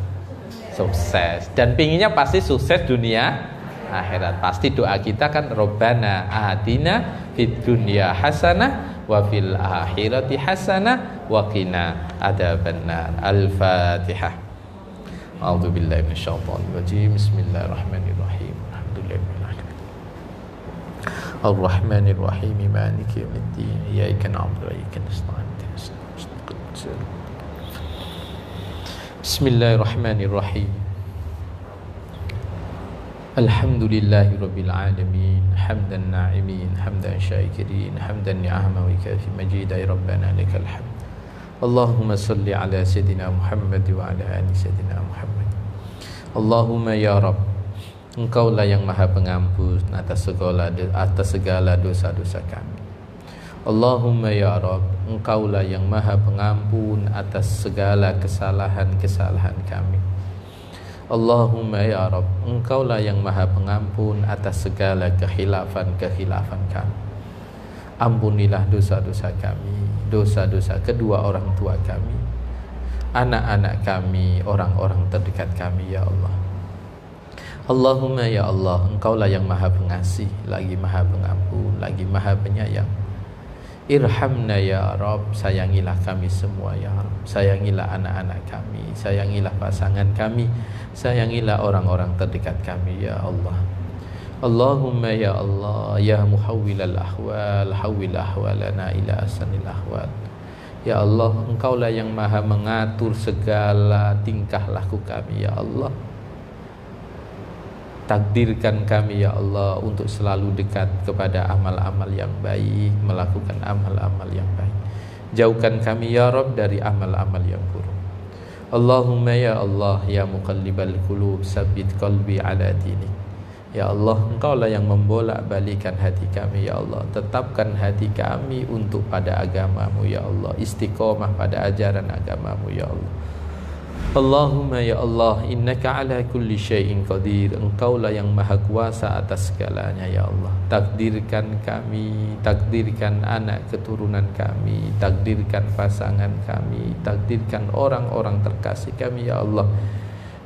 Sukses. Dan pinginnya pasti sukses dunia akhirat. Pasti doa kita kan Rabbana atina fid dunya hasanah wa fil akhirati hasanah wa qina adzabannar. Al-Fatihah. A'udzu billahi minasyaitonir rajim. Bismillahirrahmanirrahim. Alhamdulillahirabbil alamin. Ar-Rahmanir Rahim. Maliki yaumiddin. Iyyaka na'budu wa iyyaka nasta'in. Bismillahirrahmanirrahim. Alhamdulillahirabbil alamin. Hamdan na'imin, hamdan syakirin, hamdan ni'ama wa kafi majida rabbana lakal hamd. Allahumma salli ala sayyidina Muhammad wa ala ali sayyidina Muhammad. Allahumma ya Rabb, Engkaulah yang Maha Pengampun atas segala dosa-dosa kami. Allahumma ya Rabb, Engkaulah yang Maha Pengampun atas segala kesalahan-kesalahan kami. Allahumma ya Rabb, Engkaulah yang Maha Pengampun atas segala kekhilafan-kekhilafan kami. Ampunilah dosa-dosa kami, dosa-dosa kedua orang tua kami, anak-anak kami, orang-orang terdekat kami ya Allah. Allahumma ya Allah, Engkaulah yang Maha Pengasih, lagi Maha Pengampun, lagi Maha Penyayang. Irhamna ya Rabb, sayangilah kami semua ya Rabb. Sayangilah anak-anak kami, sayangilah pasangan kami, sayangilah orang-orang terdekat kami ya Allah. Allahumma ya Allah, ya muhawwilal ahwal, hawwil ahwalana ila ahsanil ahwal. Ya Allah, Engkaulah yang Maha mengatur segala tingkah laku kami ya Allah. Takdirkan kami ya Allah untuk selalu dekat kepada amal-amal yang baik, melakukan amal-amal yang baik. Jauhkan kami ya Rabb dari amal-amal yang buruk. Allahumma ya Allah ya muqallibal qulub sabbit qalbi ala dinik. Ya Allah, Engkaulah yang membolak-balikan hati kami ya Allah. Tetapkan hati kami untuk pada agamamu ya Allah, istiqomah pada ajaran agamamu ya Allah. Allahumma ya Allah, innaka ala kulli syai'in qadir. Engkaulah yang maha kuasa atas segalanya ya Allah. Takdirkan kami, takdirkan anak keturunan kami, takdirkan pasangan kami, takdirkan orang-orang terkasih kami ya Allah,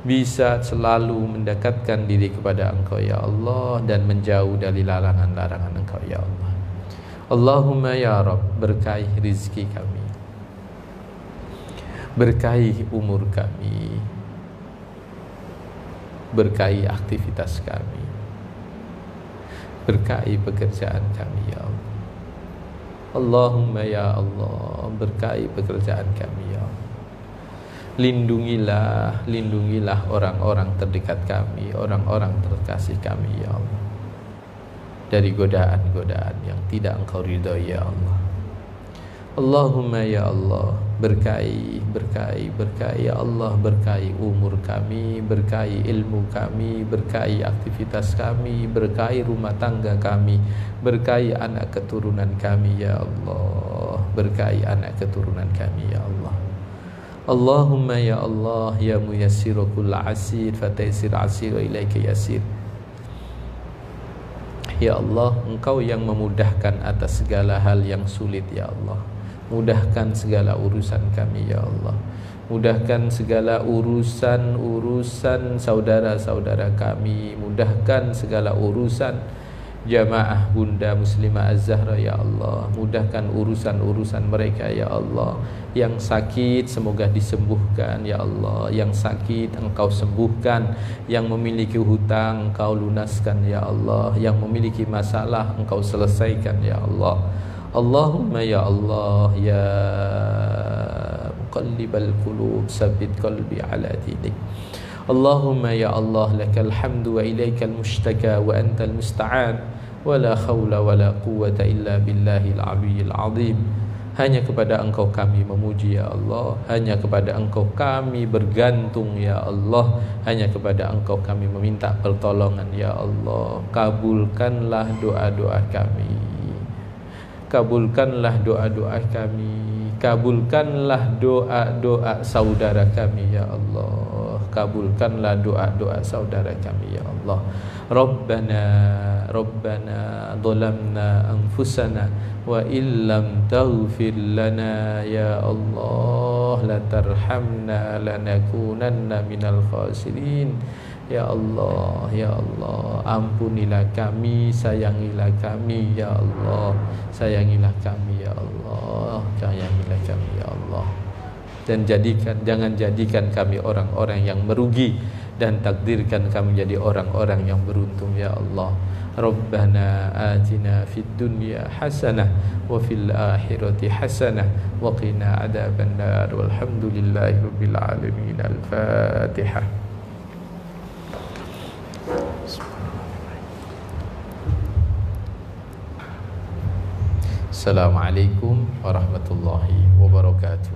bisa selalu mendekatkan diri kepada Engkau ya Allah dan menjauh dari larangan-larangan Engkau ya Allah. Allahumma ya Rabb, berkahi rizki kami, berkahi umur kami, berkahi aktivitas kami, berkahi pekerjaan kami ya Allah. Allahumma ya Allah, berkahi pekerjaan kami ya Allah. Lindungilah, lindungilah orang-orang terdekat kami, orang-orang terkasih kami ya Allah, dari godaan-godaan yang tidak Engkau ridhoi ya Allah. Allahumma ya Allah, berkahi, berkahi, berkahi ya Allah, berkahi umur kami, berkahi ilmu kami, berkahi aktivitas kami, berkahi rumah tangga kami, berkahi anak keturunan kami ya Allah, berkahi anak keturunan kami ya Allah. Allahumma ya Allah ya muyassiru kulla asir fataysir asir wa ilaika yasir. Ya Allah, Engkau yang memudahkan atas segala hal yang sulit ya Allah. Mudahkan segala urusan kami ya Allah. Mudahkan segala urusan saudara-saudara kami. Mudahkan segala urusan jamaah Bunda Muslimah Az-Zahra ya Allah. Mudahkan urusan-urusan mereka ya Allah. Yang sakit semoga disembuhkan ya Allah. Yang sakit Engkau sembuhkan. Yang memiliki hutang Engkau lunaskan ya Allah. Yang memiliki masalah Engkau selesaikan ya Allah. Allahumma ya Allah ya muqallibal qulub sabbit qalbi ala dinik. Allahumma ya Allah lakal hamdu wa ilaikal mushtaka wa antal musta'an wa la khawla wa la quwwata illa billahil aliyyil azim. Hanya kepada Engkau kami memuji ya Allah, hanya kepada Engkau kami bergantung ya Allah, hanya kepada Engkau kami meminta pertolongan ya Allah. Kabulkanlah doa-doa kami, kabulkanlah doa-doa kami, kabulkanlah doa-doa saudara kami ya Allah, kabulkanlah doa-doa saudara kami ya Allah. Rabbana dhalamna anfusana wa illam taghfir lana ya Allah la tarhamna lanakunanna minal khasirin. Ya Allah, ya Allah, ampunilah kami, sayangilah kami ya Allah, sayangilah kami ya Allah, sayangilah kami ya Allah. Dan jangan jadikan kami orang-orang yang merugi, dan takdirkan kami jadi orang-orang yang beruntung ya Allah. Rabbana atina fid dunya hasanah wa fil akhirati hasanah wa qina adzabannar. Walhamdulillahirabbil alamin. Al-Fatihah. Assalamualaikum warahmatullahi wabarakatuh.